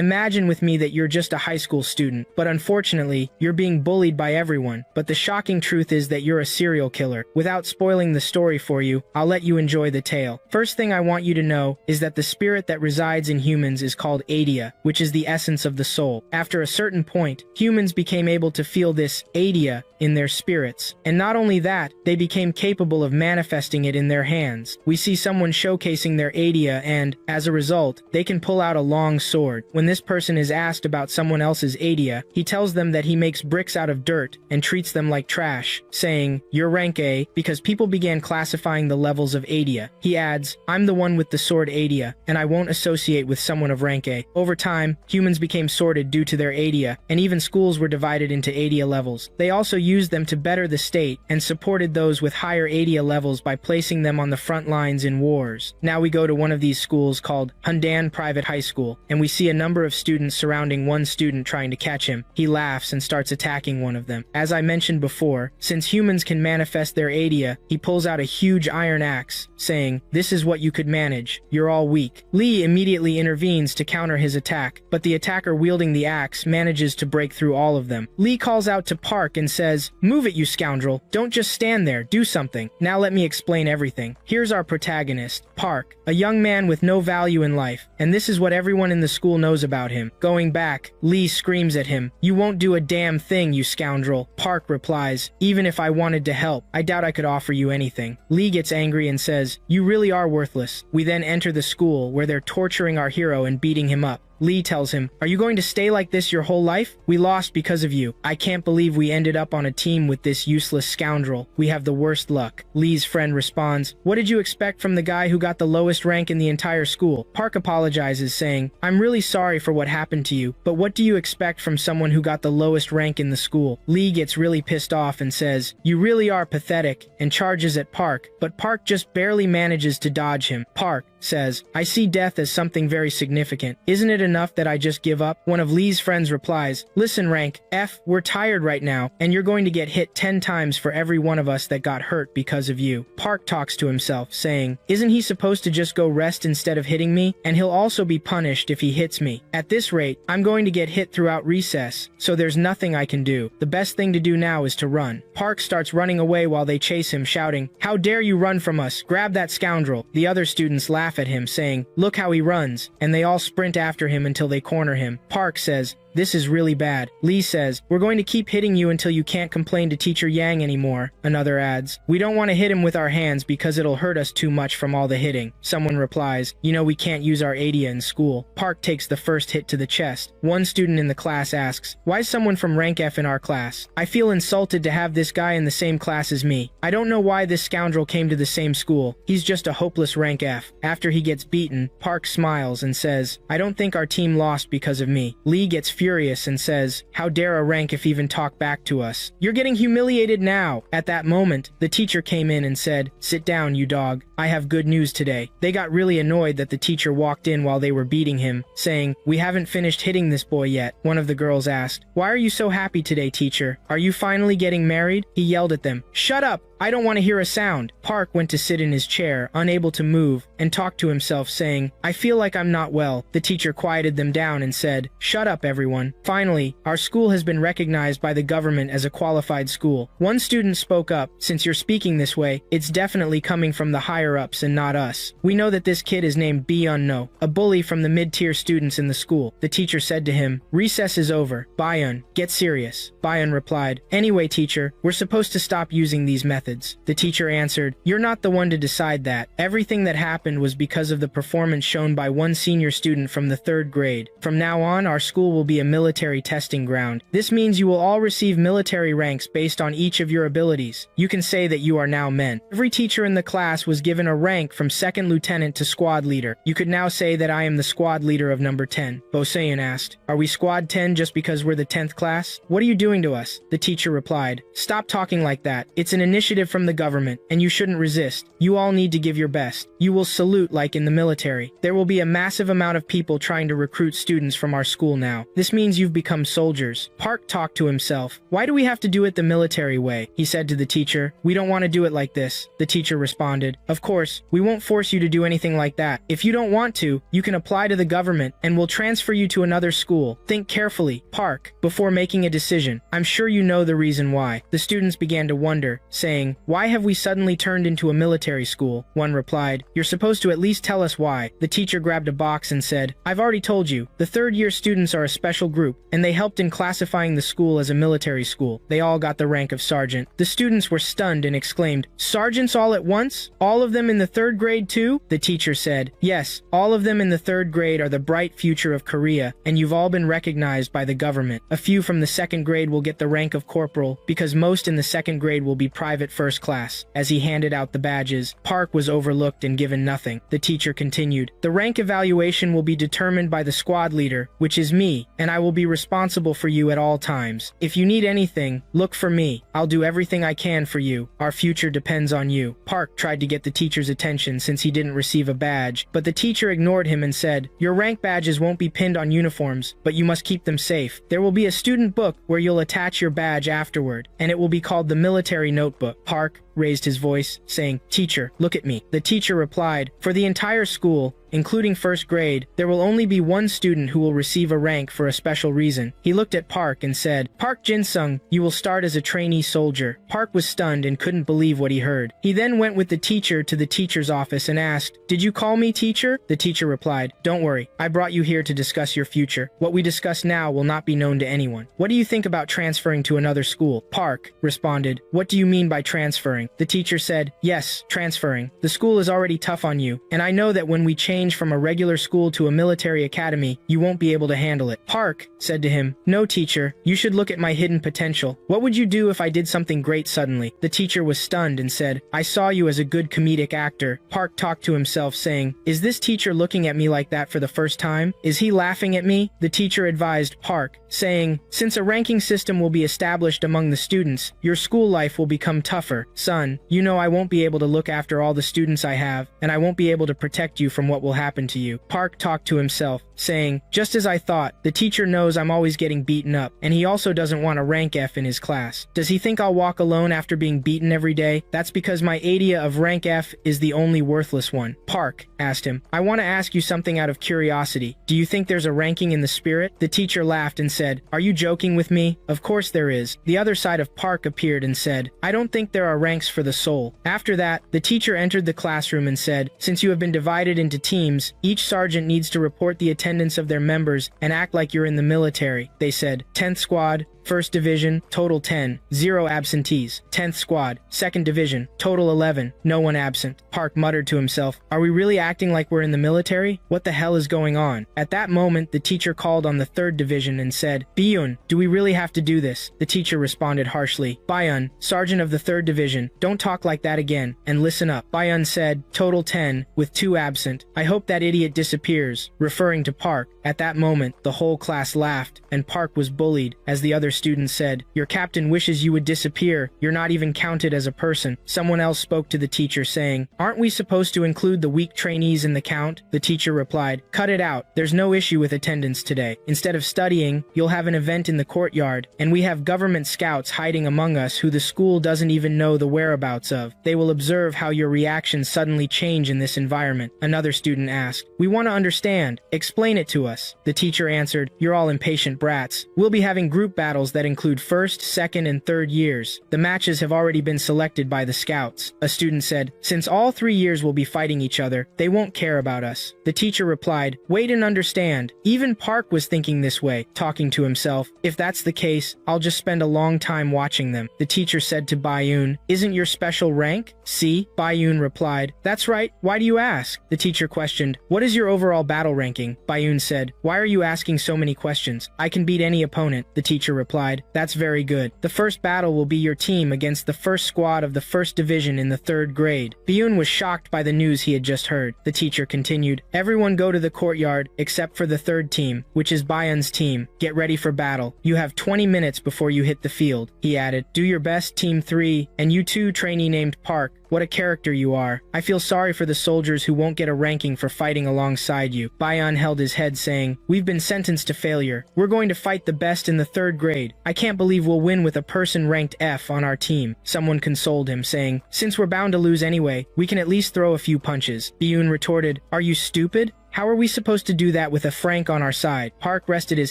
Imagine with me that you're just a high school student, but unfortunately, you're being bullied by everyone. But the shocking truth is that you're a serial killer. Without spoiling the story for you, I'll let you enjoy the tale. First thing I want you to know is that the spirit that resides in humans is called Adia, which is the essence of the soul. After a certain point, humans became able to feel this Adia in their spirits. And not only that, they became capable of manifesting it in their hands. We see someone showcasing their Adia and, as a result, they can pull out a long sword. When this person is asked about someone else's Adia, he tells them that he makes bricks out of dirt and treats them like trash, saying, "You're rank A," because people began classifying the levels of Adia. He adds, "I'm the one with the sword Adia, and I won't associate with someone of rank A." Over time, humans became sorted due to their Adia, and even schools were divided into Adia levels. They also used them to better the state and supported those with higher Adia levels by placing them on the front lines in wars. Now we go to one of these schools called Hundan Private High School, and we see a number of students surrounding one student trying to catch him. He laughs and starts attacking one of them. As I mentioned before, since humans can manifest their Adia, he pulls out a huge iron axe, saying, "This is what you could manage. You're all weak." Lee immediately intervenes to counter his attack, but the attacker wielding the axe manages to break through all of them. Lee calls out to Park and says, "Move it, you scoundrel. Don't just stand there, do something." Now let me explain everything. Here's our protagonist, Park, a young man with no value in life, and this is what everyone in the school knows about him. Going back, Lee screams at him, "You won't do a damn thing, you scoundrel." Park replies, "Even if I wanted to help, I doubt I could offer you anything." Lee gets angry and says, "You really are worthless." We then enter the school where they're torturing our hero and beating him up. Lee tells him, "Are you going to stay like this your whole life? We lost because of you. I can't believe we ended up on a team with this useless scoundrel. We have the worst luck." Lee's friend responds, "What did you expect from the guy who got the lowest rank in the entire school?" Park apologizes, saying, "I'm really sorry for what happened to you, but what do you expect from someone who got the lowest rank in the school?" Lee gets really pissed off and says, "You really are pathetic," and charges at Park, but Park just barely manages to dodge him. Park says, "I see death as something very significant. Isn't it enough that I just give up?" One of Lee's friends replies, "Listen, Rank F, we're tired right now, and you're going to get hit 10 times for every one of us that got hurt because of you." Park talks to himself, saying, "Isn't he supposed to just go rest instead of hitting me? And he'll also be punished if he hits me. At this rate, I'm going to get hit throughout recess, so there's nothing I can do. The best thing to do now is to run." Park starts running away while they chase him, shouting, "How dare you run from us? Grab that scoundrel." The other students laugh at him, saying, "Look how he runs," and they all sprint after him until they corner him. Park says, "This is really bad." Lee says, "We're going to keep hitting you until you can't complain to Teacher Yang anymore." Another adds, "We don't want to hit him with our hands because it'll hurt us too much from all the hitting." Someone replies, "You know we can't use our Adia in school." Park takes the first hit to the chest. One student in the class asks, "Why is someone from rank F in our class? I feel insulted to have this guy in the same class as me. I don't know why this scoundrel came to the same school. He's just a hopeless rank F." After he gets beaten, Park smiles and says, "I don't think our team lost because of me." Lee gets furious and says, "How dare a rank F even talk back to us? You're getting humiliated now." At that moment, the teacher came in and said, "Sit down, you dog. I have good news today." They got really annoyed that the teacher walked in while they were beating him, saying, "We haven't finished hitting this boy yet." One of the girls asked, "Why are you so happy today, teacher? Are you finally getting married?" He yelled at them, "Shut up! I don't want to hear a sound." Park went to sit in his chair, unable to move, and talked to himself, saying, "I feel like I'm not well." The teacher quieted them down and said, "Shut up, everyone. Finally, our school has been recognized by the government as a qualified school." One student spoke up, "Since you're speaking this way, it's definitely coming from the higher-ups and not us. We know that this kid is named Byun-no, a bully from the mid-tier students in the school." The teacher said to him, "Recess is over. Byun, get serious." Byun replied, "Anyway, teacher, we're supposed to stop using these methods." The teacher answered, "You're not the one to decide that. Everything that happened was because of the performance shown by one senior student from the 3rd grade. From now on, our school will be a military testing ground. This means you will all receive military ranks based on each of your abilities. You can say that you are now men." Every teacher in the class was given a rank from 2nd lieutenant to squad leader. "You could now say that I am the squad leader of number 10. Boseon asked, "Are we squad 10 just because we're the 10th class? What are you doing to us?" The teacher replied, "Stop talking like that. It's an initiative from the government, and you shouldn't resist. You all need to give your best. You will salute like in the military. There will be a massive amount of people trying to recruit students from our school now. This means you've become soldiers." Park talked to himself. "Why do we have to do it the military way?" He said to the teacher, "We don't want to do it like this." The teacher responded, "Of course, we won't force you to do anything like that. If you don't want to, you can apply to the government and we'll transfer you to another school. Think carefully, Park, before making a decision. I'm sure you know the reason why." The students began to wonder, saying, "Why have we suddenly turned into a military school?" One replied, "You're supposed to at least tell us why." The teacher grabbed a box and said, "I've already told you. The third-year students are a special group, and they helped in classifying the school as a military school. They all got the rank of sergeant." The students were stunned and exclaimed, "Sergeants all at once? All of them in the third grade too?" The teacher said, "Yes, all of them in the third grade are the bright future of Korea, and you've all been recognized by the government. A few from the second grade will get the rank of corporal, because most in the second grade will be private first class." As he handed out the badges, Park was overlooked and given nothing. The teacher continued, "The rank evaluation will be determined by the squad leader, which is me, and I will be responsible for you at all times. If you need anything, look for me. I'll do everything I can for you. Our future depends on you." Park tried to get the teacher's attention since he didn't receive a badge, but the teacher ignored him and said, "Your rank badges won't be pinned on uniforms, but you must keep them safe. There will be a student book where you'll attach your badge afterward, and it will be called the military notebook." Park raised his voice, saying, "Teacher, look at me." The teacher replied, "For the entire school, including first grade, there will only be one student who will receive a rank for a special reason." He looked at Park and said, "Park Jin-sung, you will start as a trainee soldier." Park was stunned and couldn't believe what he heard. He then went with the teacher to the teacher's office and asked, "Did you call me, teacher?" The teacher replied, "Don't worry, I brought you here to discuss your future. What we discuss now will not be known to anyone. What do you think about transferring to another school?" Park responded, "What do you mean by transferring?" The teacher said, "Yes, transferring. The school is already tough on you, and I know that when we change from a regular school to a military academy, you won't be able to handle it." Park said to him, "No, teacher, you should look at my hidden potential. What would you do if I did something great suddenly?" The teacher was stunned and said, "I saw you as a good comedic actor." Park talked to himself, saying, "Is this teacher looking at me like that for the first time? Is he laughing at me?" The teacher advised Park, saying, "Since a ranking system will be established among the students, your school life will become tougher. Son, you know I won't be able to look after all the students I have, and I won't be able to protect you from what will happen to you." Park talked to himself, saying, "Just as I thought, the teacher knows I'm always getting beaten up, and he also doesn't want a rank F in his class. Does he think I'll walk alone after being beaten every day? That's because my idea of rank F is the only worthless one." Park asked him, "I want to ask you something out of curiosity. Do you think there's a ranking in the spirit?" The teacher laughed and said, "Are you joking with me? Of course there is." The other side of Park appeared and said, "I don't think there are ranks for the soul." After that, the teacher entered the classroom and said, "Since you have been divided into teams, each sergeant needs to report the attendance of their members and act like you're in the military." They said, 10th squad, 1st Division, total 10, 0 absentees. 10th Squad, 2nd Division, total 11, no one absent. Park muttered to himself, "Are we really acting like we're in the military? What the hell is going on?" At that moment, the teacher called on the 3rd Division and said, "Byun, do we really have to do this?" The teacher responded harshly, "Byun, Sergeant of the 3rd Division, don't talk like that again, and listen up." Byun said, "Total 10, with 2 absent. I hope that idiot disappears," referring to Park. At that moment, the whole class laughed, and Park was bullied, as the other students said, "Your captain wishes you would disappear. You're not even counted as a person." Someone else spoke to the teacher saying, "Aren't we supposed to include the weak trainees in the count?" The teacher replied, "Cut it out. There's no issue with attendance today. Instead of studying, you'll have an event in the courtyard, and we have government scouts hiding among us who the school doesn't even know the whereabouts of. They will observe how your reactions suddenly change in this environment." Another student asked, "We want to understand. Explain it to us." The teacher answered, "You're all impatient brats. We'll be having group battles that include 1st, 2nd, and 3rd years. The matches have already been selected by the scouts." A student said, "Since all 3 years will be fighting each other, they won't care about us." The teacher replied, "Wait and understand." Even Park was thinking this way, talking to himself, "If that's the case, I'll just spend a long time watching them." The teacher said to Byun, "Isn't your special rank C?" Byun replied, "That's right. Why do you ask?" The teacher questioned, "What is your overall battle ranking?" Byun said, "Why are you asking so many questions? I can beat any opponent." The teacher replied, "That's very good. The first battle will be your team against the 1st squad of the 1st Division in the 3rd grade." Byun was shocked by the news he had just heard. The teacher continued, "Everyone go to the courtyard except for the 3rd team, which is Byun's team. Get ready for battle. You have 20 minutes before you hit the field." He added, "Do your best, Team 3, and you too, trainee named Park. what a character you are. I feel sorry for the soldiers who won't get a ranking for fighting alongside you. Bayan held his head saying, we've been sentenced to failure. We're going to fight the best in the 3rd grade. I can't believe we'll win with a person ranked F on our team. Someone consoled him, saying, since we're bound to lose anyway, we can at least throw a few punches. Biyun retorted, are you stupid? How are we supposed to do that with a Frank on our side? Park rested his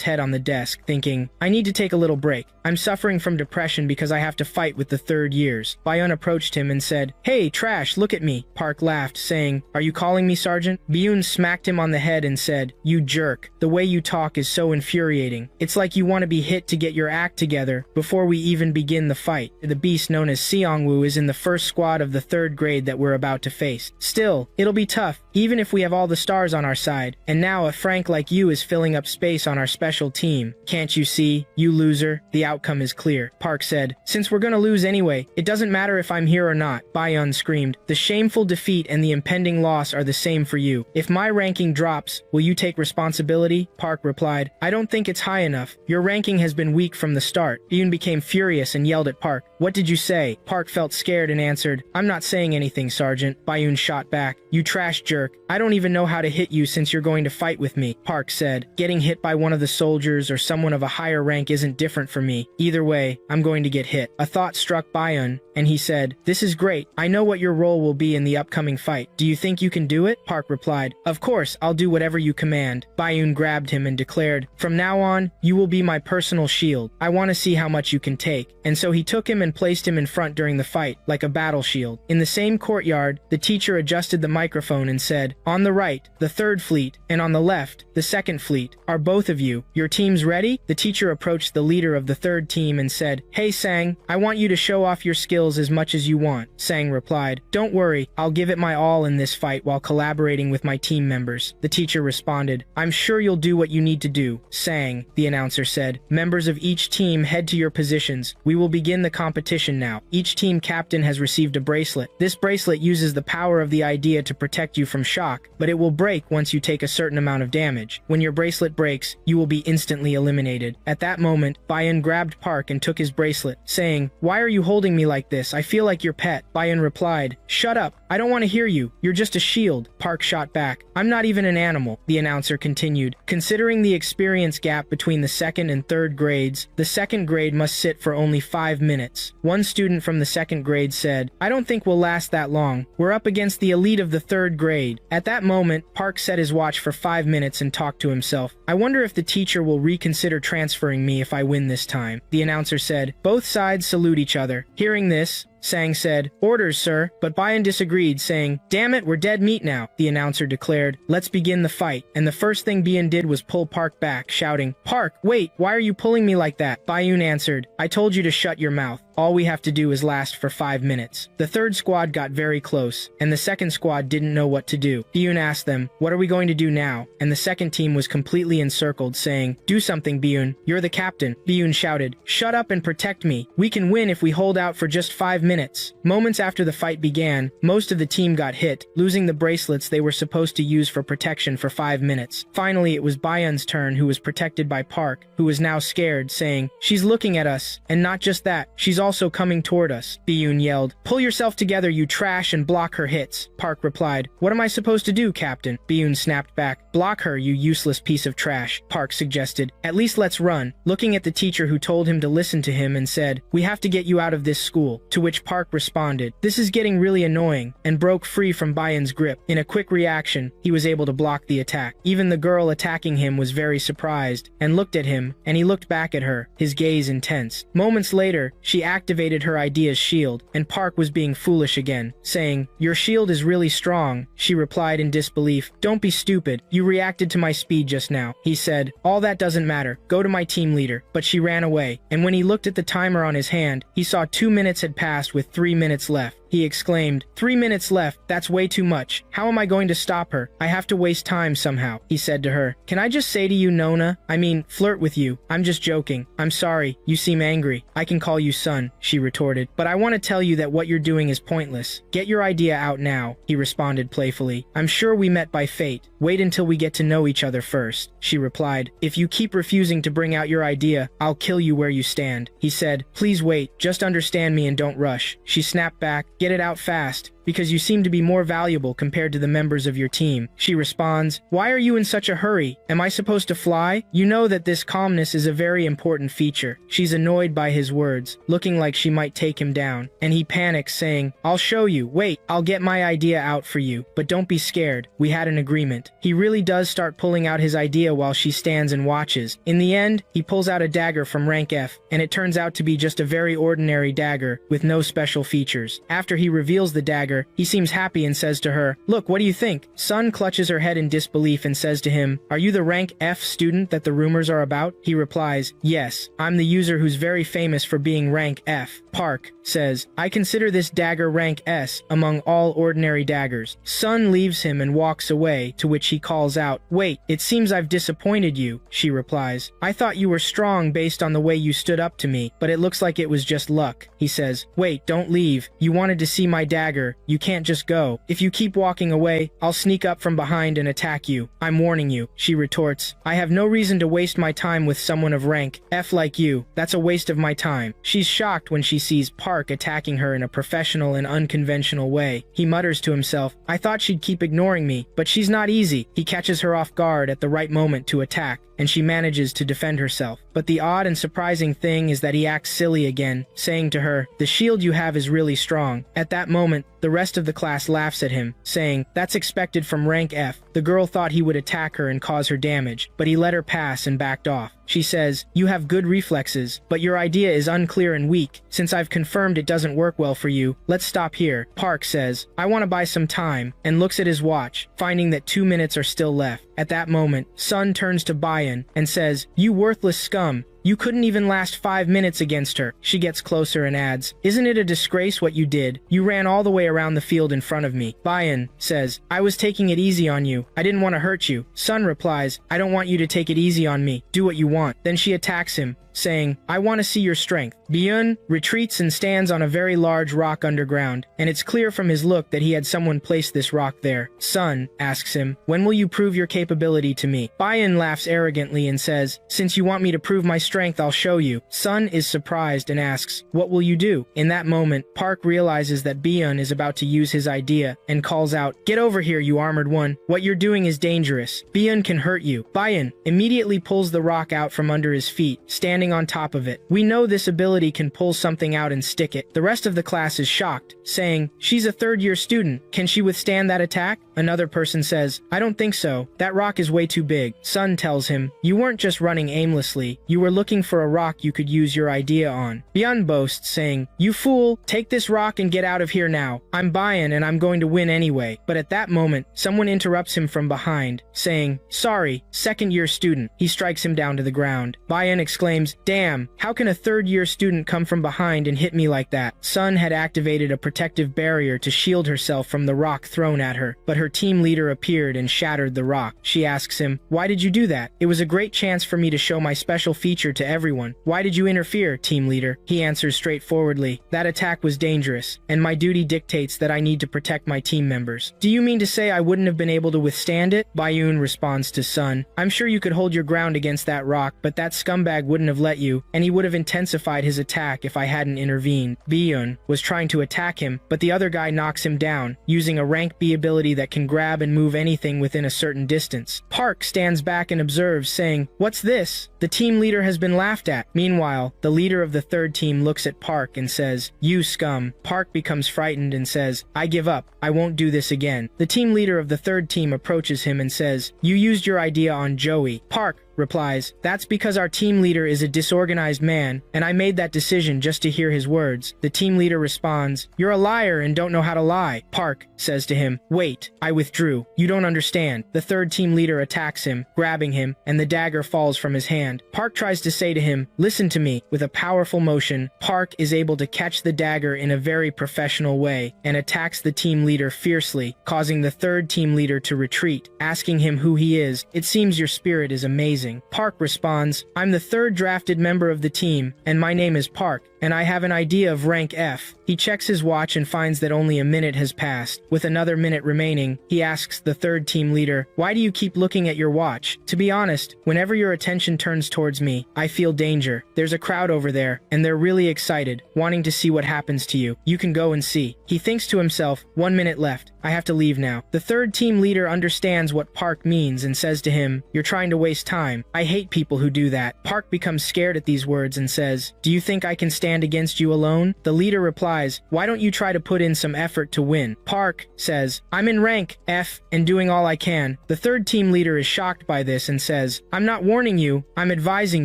head on the desk, thinking, I need to take a little break. I'm suffering from depression because I have to fight with the 3rd years. Bayan approached him and said, hey, Trash, look at me. Park laughed, saying, are you calling me Sergeant? Biyun smacked him on the head and said, you jerk. The way you talk is so infuriating. It's like you want to be hit to get your act together before we even begin the fight. The beast known as Seongwoo is in the 1st squad of the 3rd grade that we're about to face. Still, it'll be tough, even if we have all the stars on our side. And now a Frank like you is filling up space on our special team. Can't you see, you loser? The outcome is clear. Park said, since we're gonna lose anyway, it doesn't matter if I'm here or not. Bayan screamed, the shameful defeat and the impending loss are the same for you. If my ranking drops, will you take responsibility? Park replied, I don't think it's high enough. Your ranking has been weak from the start. Biyun became furious and yelled at Park, what did you say? Park felt scared and answered, I'm not saying anything, Sergeant. Bayun shot back, you trash jerk. I don't even know how to hit you since you're going to fight with me. Park said, getting hit by one of the soldiers or someone of a higher rank isn't different for me. Either way, I'm going to get hit. A thought struck Bayun, and he said, this is great. I know what your role will be in the upcoming fight. Do you think you can do it? Park replied, of course, I'll do whatever you command. Bayun grabbed him and declared, from now on, you will be my personal shield. I want to see how much you can take. And so he took him and placed him in front during the fight, like a battle shield. In the same courtyard, the teacher adjusted the microphone and said, on the right, the 3rd fleet, and on the left, the 2nd fleet. Are both of you, your teams ready? The teacher approached the leader of the 3rd team and said, hey Sang, I want you to show off your skills as much as you want. Sang replied, don't worry, I'll give it my all in this fight while collaborating with my team members. The teacher responded, I'm sure you'll do what you need to do. Sang, the announcer said, members of each team head to your positions. We will begin the competition now. Each team captain has received a bracelet. This bracelet uses the power of the idea to protect you from shock, but it will break once you take a certain amount of damage. When your bracelet breaks, you will be instantly eliminated. At that moment, Bayun grabbed Park and took his bracelet, saying, why are you holding me like this? I feel like your pet. Bayun replied, shut up. I don't want to hear you. You're just a shield. Park shot back, I'm not even an animal. The announcer continued, considering the experience gap between the 2nd and 3rd grades, the 2nd grade must sit for only 5 minutes. One student from the 2nd grade said, I don't think we'll last that long. We're up against the elite of the 3rd grade. At that moment, Park set his watch for 5 minutes and talked to himself. I wonder if the teacher will reconsider transferring me if I win this time. The announcer said, both sides salute each other. Hearing this, Sang said, orders, sir, but Bayun disagreed, saying, damn it, we're dead meat now. The announcer declared, let's begin the fight, and the first thing Bayun did was pull Park back, shouting, Park, wait, why are you pulling me like that? Bayun answered, I told you to shut your mouth. All we have to do is last for 5 minutes. The 3rd squad got very close, and the 2nd squad didn't know what to do. Biyun asked them, what are we going to do now? And the 2nd team was completely encircled, saying, do something, Biyun. You're the captain. Biyun shouted, shut up and protect me. We can win if we hold out for just 5 minutes. Moments after the fight began, most of the team got hit, losing the bracelets they were supposed to use for protection for 5 minutes. Finally, it was Bayun's turn, who was protected by Park, who was now scared, saying, she's looking at us, and not just that, she's also coming toward us. Biyun yelled, pull yourself together, you trash, and block her hits. Park replied, what am I supposed to do, Captain? Biyun snapped back, block her, you useless piece of trash. Park suggested, at least let's run, looking at the teacher who told him to listen to him and said, we have to get you out of this school. To which Park responded, this is getting really annoying, and broke free from Bayun's grip. In a quick reaction, he was able to block the attack. Even the girl attacking him was very surprised, and looked at him, and he looked back at her, his gaze intense. Moments later, she activated her idea's shield, and Park was being foolish again, saying, your shield is really strong. She replied in disbelief, don't be stupid, you reacted to my speed just now. He said, all that doesn't matter, go to my team leader. But she ran away, and when he looked at the timer on his hand, he saw 2 minutes had passed with 3 minutes left. He exclaimed, 3 minutes left, that's way too much. How am I going to stop her? I have to waste time somehow. He said to her, can I just say to you, Nona? I mean, flirt with you. I'm just joking. I'm sorry, you seem angry. I can call you son, she retorted. But I want to tell you that what you're doing is pointless. Get your idea out now, he responded playfully. I'm sure we met by fate. Wait until we get to know each other first, she replied. If you keep refusing to bring out your idea, I'll kill you where you stand. He said, please wait, just understand me and don't rush. She snapped back, get it out fast, because you seem to be more valuable compared to the members of your team. She responds, why are you in such a hurry? Am I supposed to fly? You know that this calmness is a very important feature. She's annoyed by his words, looking like she might take him down, and he panics, saying, I'll show you. Wait, I'll get my idea out for you, but don't be scared. We had an agreement. He really does start pulling out his idea while she stands and watches. In the end, he pulls out a dagger from rank F, and it turns out to be just a very ordinary dagger with no special features. After he reveals the dagger, he seems happy and says to her, look, what do you think? Sun clutches her head in disbelief and says to him, are you the rank F student that the rumors are about? He replies, yes, I'm the user who's very famous for being rank F. Park says, I consider this dagger rank S among all ordinary daggers. Sun leaves him and walks away, to which he calls out, wait, it seems I've disappointed you. She replies, I thought you were strong based on the way you stood up to me, but it looks like it was just luck. He says, wait, don't leave. You wanted to see my dagger. You can't just go. If you keep walking away, I'll sneak up from behind and attack you. I'm warning you. She retorts, I have no reason to waste my time with someone of rank F like you. That's a waste of my time. She's shocked when she sees Park attacking her in a professional and unconventional way. He mutters to himself, I thought she'd keep ignoring me, but she's not easy. He catches her off guard at the right moment to attack, and she manages to defend herself. But the odd and surprising thing is that he acts silly again, saying to her, the shield you have is really strong. At that moment, the rest of the class laughs at him, saying, that's expected from rank F. The girl thought he would attack her and cause her damage, but he let her pass and backed off. She says, you have good reflexes, but your idea is unclear and weak. Since I've confirmed it doesn't work well for you, let's stop here. Park says, I want to buy some time, and looks at his watch, finding that 2 minutes are still left. At that moment, Sun turns to Bayan and says, you worthless scum. You couldn't even last 5 minutes against her. She gets closer and adds, isn't it a disgrace what you did? You ran all the way around the field in front of me. Bayan says, I was taking it easy on you. I didn't want to hurt you. Sun replies, I don't want you to take it easy on me. Do what you want. Then she attacks him, saying, I want to see your strength. Byun retreats and stands on a very large rock underground, and it's clear from his look that he had someone place this rock there. Sun asks him, when will you prove your capability to me? Byun laughs arrogantly and says, since you want me to prove my strength, I'll show you. Sun is surprised and asks, what will you do? In that moment, Park realizes that Byun is about to use his idea and calls out, get over here, you armored one. What you're doing is dangerous. Byun can hurt you. Byun immediately pulls the rock out from under his feet, standing on top of it. We know this ability can pull something out and stick it. The rest of the class is shocked, saying, she's a third-year student. Can she withstand that attack? Another person says, I don't think so. That rock is way too big. Sun tells him, you weren't just running aimlessly. You were looking for a rock you could use your idea on. Byun boasts, saying, you fool, take this rock and get out of here now. I'm Byun and I'm going to win anyway. But at that moment, someone interrupts him from behind, saying, sorry, second-year student. He strikes him down to the ground. Byun exclaims, damn, how can a third-year student come from behind and hit me like that? Sun had activated a protective barrier to shield herself from the rock thrown at her, but her team leader appeared and shattered the rock. She asks him, why did you do that? It was a great chance for me to show my special feature to everyone. Why did you interfere, team leader? He answers straightforwardly, that attack was dangerous, and my duty dictates that I need to protect my team members. Do you mean to say I wouldn't have been able to withstand it? Byun responds to Sun, I'm sure you could hold your ground against that rock, but that scumbag wouldn't have let you, and he would have intensified his attack if I hadn't intervened. Byun was trying to attack him, but the other guy knocks him down, using a rank B ability that can grab and move anything within a certain distance. Park stands back and observes, saying, what's this? The team leader has been laughed at. Meanwhile, the leader of the third team looks at Park and says, you scum. Park becomes frightened and says, I give up. I won't do this again. The team leader of the third team approaches him and says, you used your idea on Joey. Park replies, that's because our team leader is a disorganized man, and I made that decision just to hear his words. The team leader responds, you're a liar and don't know how to lie. Park says to him, wait, I withdrew. You don't understand. The third team leader attacks him, grabbing him, and the dagger falls from his hand. Park tries to say to him, listen to me. With a powerful motion, Park is able to catch the dagger in a very professional way and attacks the team leader fiercely, causing the third team leader to retreat, asking him who he is. It seems your spirit is amazing. Park responds, I'm the third drafted member of the team, and my name is Park. and I have an idea of rank F. He checks his watch and finds that only a minute has passed. With another minute remaining, he asks the third team leader, "Why do you keep looking at your watch?" "To be honest, whenever your attention turns towards me, I feel danger. There's a crowd over there, and they're really excited, wanting to see what happens to you. You can go and see." He thinks to himself, 1 minute left. I have to leave now. The third team leader understands what Park means and says to him, "You're trying to waste time. I hate people who do that." Park becomes scared at these words and says, "Do you think I can stand against you alone?" The leader replies, "Why don't you try to put in some effort to win?" Park says, "I'm in rank F and doing all I can." The third team leader is shocked by this and says, "I'm not warning you, I'm advising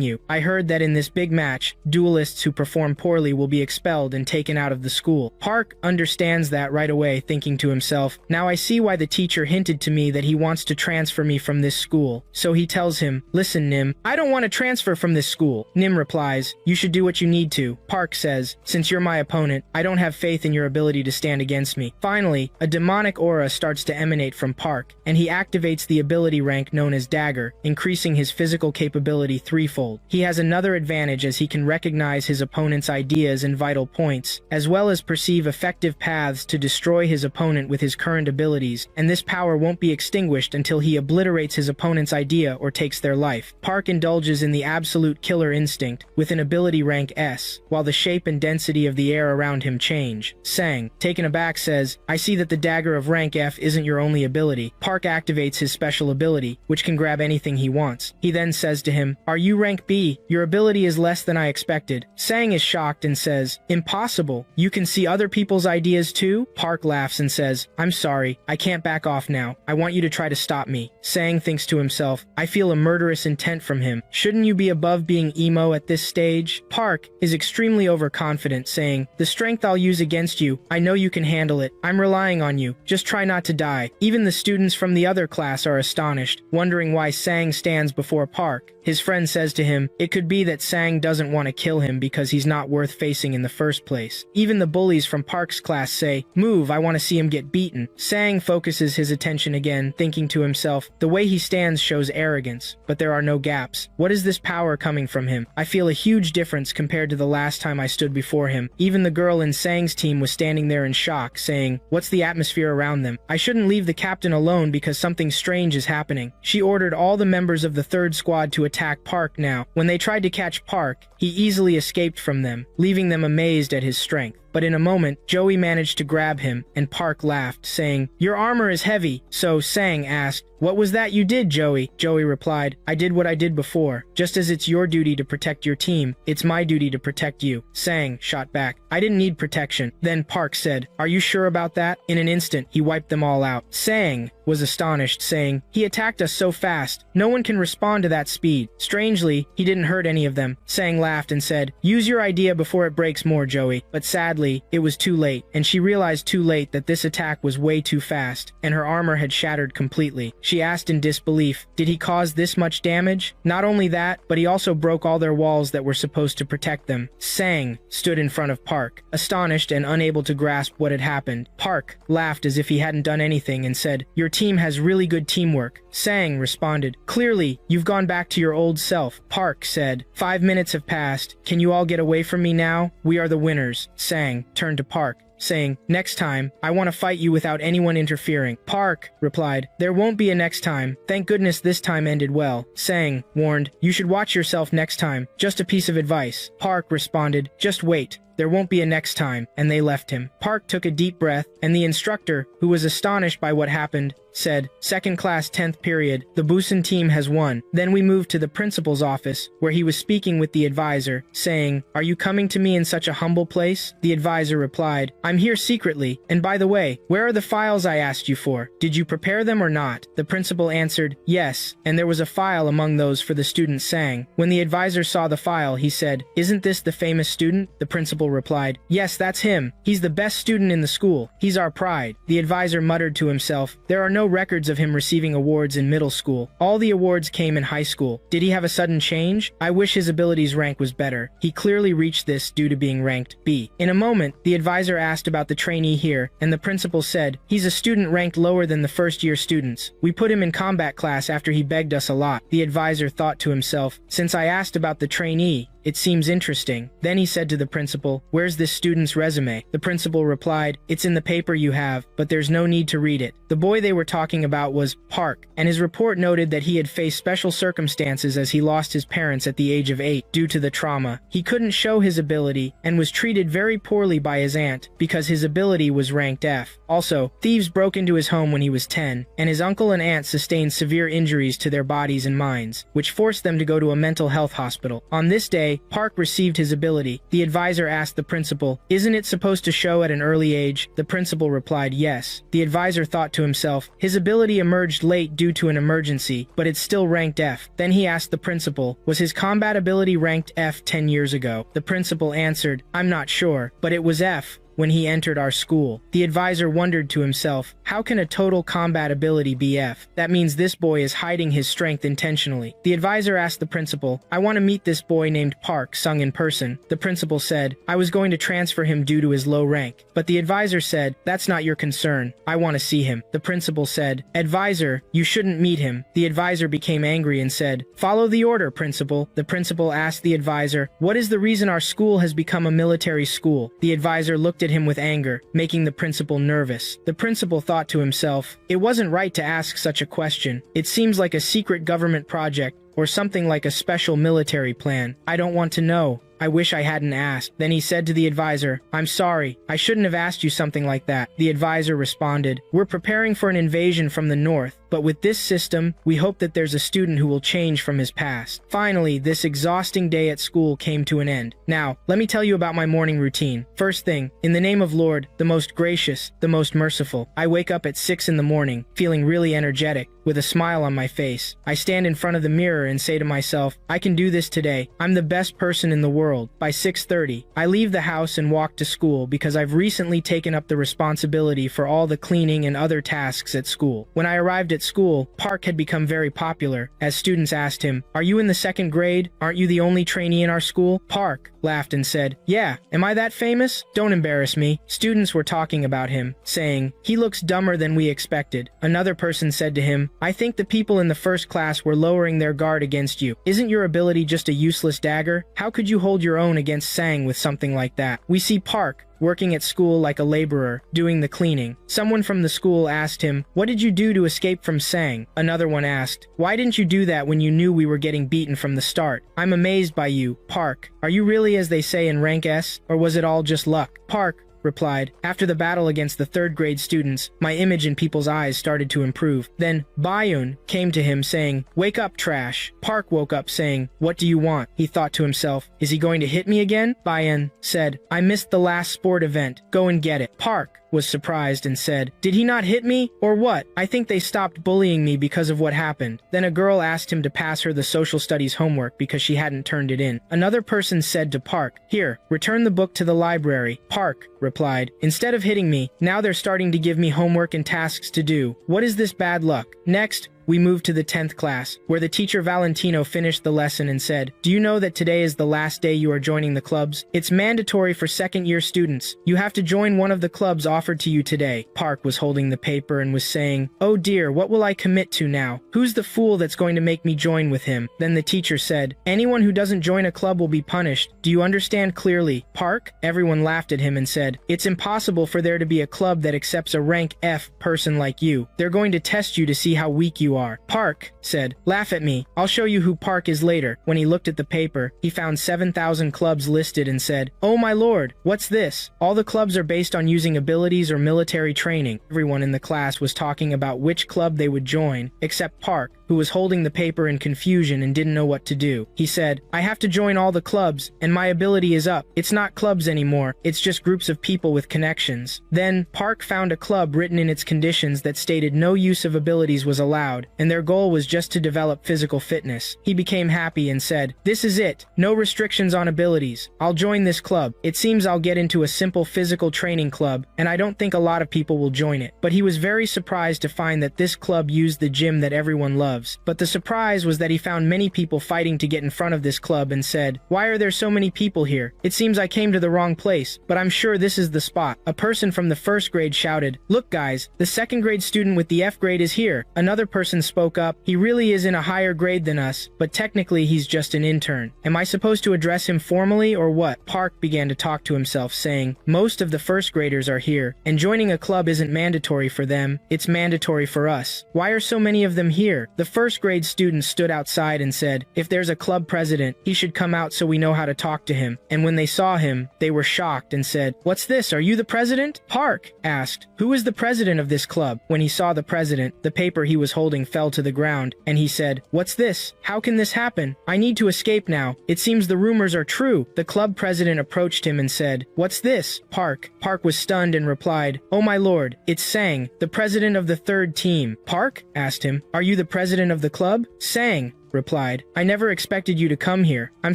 you. I heard that in this big match, duelists who perform poorly will be expelled and taken out of the school." Park understands that right away, thinking to himself, "Now I see why the teacher hinted to me that he wants to transfer me from this school." So he tells him, "Listen, Nim, I don't want to transfer from this school." Nim replies, "You should do what you need to." Park says, "Since you're my opponent, I don't have faith in your ability to stand against me." Finally, a demonic aura starts to emanate from Park, and he activates the ability rank known as Dagger, increasing his physical capability threefold. He has another advantage as he can recognize his opponent's ideas and vital points, as well as perceive effective paths to destroy his opponent with his current abilities, and this power won't be extinguished until he obliterates his opponent's idea or takes their life. Park indulges in the absolute killer instinct, with an ability rank S, while the shape and density of the air around him change. Sang, taken aback, says, "I see that the dagger of rank F isn't your only ability." Park activates his special ability, which can grab anything he wants. He then says to him, "Are you rank B? Your ability is less than I expected." Sang is shocked and says, "Impossible. You can see other people's ideas too?" Park laughs and says, "I'm sorry, I can't back off now. I want you to try to stop me." Sang thinks to himself, "I feel a murderous intent from him. Shouldn't you be above being emo at this stage?" Park is extremely overconfident, saying, "The strength I'll use against you, I know you can handle it. I'm relying on you. Just try not to die." Even the students from the other class are astonished, wondering why Sang stands before Park. His friend says to him, it could be that Sang doesn't want to kill him because he's not worth facing in the first place. Even the bullies from Park's class say, "Move, I want to see him get beaten." Sang focuses his attention again, thinking to himself, the way he stands shows arrogance, but there are no gaps. What is this power coming from him? I feel a huge difference compared to the last time I stood before him. Even the girl in Sang's team was standing there in shock, saying, "What's the atmosphere around them? I shouldn't leave the captain alone because something strange is happening." She ordered all the members of the third squad to attack Park now. When they tried to catch Park, he easily escaped from them, leaving them amazed at his strength. But in a moment, Joey managed to grab him, and Park laughed, saying, "Your armor is heavy." So Sang asked, "What was that you did, Joey?" Joey replied, "I did what I did before. Just as it's your duty to protect your team, it's my duty to protect you." Sang shot back, "I didn't need protection." Then Park said, "Are you sure about that?" In an instant, he wiped them all out. Sang was astonished, saying, "He attacked us so fast. No one can respond to that speed." Strangely, he didn't hurt any of them. Sang laughed and said, "Use your idea before it breaks more, Joey." But sadly, it was too late, and she realized too late that this attack was way too fast, and her armor had shattered completely. She asked in disbelief, "Did he cause this much damage?" Not only that, but he also broke all their walls that were supposed to protect them. Sang stood in front of Park, astonished and unable to grasp what had happened. Park laughed as if he hadn't done anything and said, "Your team has really good teamwork." Sang responded, "Clearly, you've gone back to your old self." Park said, "5 minutes have passed. Can you all get away from me now? We are the winners." Sang turned to Park, saying, "Next time, I want to fight you without anyone interfering." Park replied, "There won't be a next time. Thank goodness this time ended well." Sang warned, "You should watch yourself next time. Just a piece of advice." Park responded, "Just wait. There won't be a next time," and they left him. Park took a deep breath, and the instructor, who was astonished by what happened, said, "Second class 10th period, the Busan team has won." Then we moved to the principal's office, where he was speaking with the advisor, saying, "Are you coming to me in such a humble place?" The advisor replied, "I'm here secretly, and by the way, where are the files I asked you for? Did you prepare them or not?" The principal answered, "Yes," and there was a file among those for the student Sang. When the advisor saw the file, he said, "Isn't this the famous student?" The principal replied, "Yes, that's him. He's the best student in the school. He's our pride." The advisor muttered to himself, "There are no records of him receiving awards in middle school. All the awards came in high school. Did he have a sudden change? I wish his abilities rank was better. He clearly reached this due to being ranked B." In a moment, the advisor asked about the trainee here, and the principal said, "He's a student ranked lower than the first-year students. We put him in combat class after he begged us a lot." The advisor thought to himself, "Since I asked about the trainee, It seems interesting. Then he said to the principal, "Where's this student's resume?" The principal replied, "It's in the paper you have, but there's no need to read it." The boy they were talking about was Park, and his report noted that he had faced special circumstances as he lost his parents at the age of 8 due to the trauma. He couldn't show his ability and was treated very poorly by his aunt because his ability was ranked F. Also, thieves broke into his home when he was 10, and his uncle and aunt sustained severe injuries to their bodies and minds, which forced them to go to a mental health hospital. On this day, Park received his ability. The advisor asked the principal, "Isn't it supposed to show at an early age?" The principal replied, "Yes." The advisor thought to himself, his ability emerged late due to an emergency, but it's still ranked F. Then he asked the principal, was his combat ability ranked F 10 years ago? The principal answered, "I'm not sure, but it was F when he entered our school." The advisor wondered to himself, how can a total combat ability be F? That means this boy is hiding his strength intentionally. The advisor asked the principal, "I want to meet this boy named Park Sung in person." The principal said, "I was going to transfer him due to his low rank." But the advisor said, "That's not your concern. I want to see him." The principal said, "Advisor, you shouldn't meet him." The advisor became angry and said, "Follow the order, principal." The principal asked the advisor, "What is the reason our school has become a military school?" The advisor looked at him with anger, making the principal nervous. The principal thought to himself, it wasn't right to ask such a question. It seems like a secret government project, or something like a special military plan. I don't want to know. I wish I hadn't asked. Then he said to the advisor, "I'm sorry, I shouldn't have asked you something like that." The advisor responded, "We're preparing for an invasion from the north, but with this system, we hope that there's a student who will change from his past." Finally, this exhausting day at school came to an end. Now, let me tell you about my morning routine. First thing, in the name of Lord, the most gracious, the most merciful, I wake up at 6 in the morning, feeling really energetic, with a smile on my face. I stand in front of the mirror and say to myself, I can do this today. I'm the best person in the world. By 6:30, I leave the house and walk to school because I've recently taken up the responsibility for all the cleaning and other tasks at school. When I arrived at school, Park had become very popular, as students asked him, "Are you in the 2nd grade? Aren't you the only trainee in our school?" Park laughed and said, "Yeah, am I that famous? Don't embarrass me." Students were talking about him, saying, "He looks dumber than we expected." Another person said to him, "I think the people in the first class were lowering their guard against you. Isn't your ability just a useless dagger? How could you hold your own against Sang with something like that?" We see Park working at school like a laborer, doing the cleaning. Someone from the school asked him, "What did you do to escape from Sang?" Another one asked, "Why didn't you do that when you knew we were getting beaten from the start? I'm amazed by you, Park. Are you really, as they say, in rank S, or was it all just luck?" Park replied, "After the battle against the 3rd grade students, my image in people's eyes started to improve." Then Bayun came to him saying, "Wake up, trash." Park woke up saying, "What do you want?" He thought to himself, "Is he going to hit me again?" Bayun said, "I missed the last sport event. Go and get it." Park was surprised and said, "Did he not hit me? Or what? I think they stopped bullying me because of what happened." Then a girl asked him to pass her the social studies homework because she hadn't turned it in. Another person said to Park, "Here, return the book to the library." Park replied, "Instead of hitting me, now they're starting to give me homework and tasks to do. What is this bad luck?" Next, we moved to the 10th class, where the teacher Valentino finished the lesson and said, "Do you know that today is the last day you are joining the clubs? It's mandatory for 2nd-year students. You have to join one of the clubs offered to you today." Park was holding the paper and was saying, "Oh dear, what will I commit to now? Who's the fool that's going to make me join with him?" Then the teacher said, "Anyone who doesn't join a club will be punished. Do you understand clearly, Park?" Everyone laughed at him and said, "It's impossible for there to be a club that accepts a rank F person like you. They're going to test you to see how weak you are." Park said, "Laugh at me. I'll show you who Park is later." When he looked at the paper, he found 7,000 clubs listed and said, "Oh my lord, what's this? All the clubs are based on using abilities or military training." Everyone in the class was talking about which club they would join, except Park, who was holding the paper in confusion and didn't know what to do. He said, "I have to join all the clubs, and my ability is up. It's not clubs anymore, it's just groups of people with connections." Then, Park found a club written in its conditions that stated no use of abilities was allowed, and their goal was just to develop physical fitness. He became happy and said, "This is it. No restrictions on abilities. I'll join this club. It seems I'll get into a simple physical training club, and I don't think a lot of people will join it." But he was very surprised to find that this club used the gym that everyone loved. loves. But the surprise was that he found many people fighting to get in front of this club and said, "Why are there so many people here? It seems I came to the wrong place, but I'm sure this is the spot." A person from the first grade shouted, "Look guys, the second grade student with the F grade is here." Another person spoke up, "He really is in a higher grade than us, but technically he's just an intern. Am I supposed to address him formally or what?" Park began to talk to himself, saying, "Most of the first graders are here, and joining a club isn't mandatory for them, it's mandatory for us. Why are so many of them here?" The first grade students stood outside and said, "If there's a club president, he should come out so we know how to talk to him." And when they saw him, they were shocked and said, "What's this? Are you the president?" Park asked, "Who is the president of this club?" When he saw the president, the paper he was holding fell to the ground, and he said, "What's this? How can this happen? I need to escape now. It seems the rumors are true." The club president approached him and said, "What's this, Park?" Park was stunned and replied, "Oh my lord, it's Sang, the president of the third team." Park asked him, "Are you the president of the club?" Sang replied, "I never expected you to come here. I'm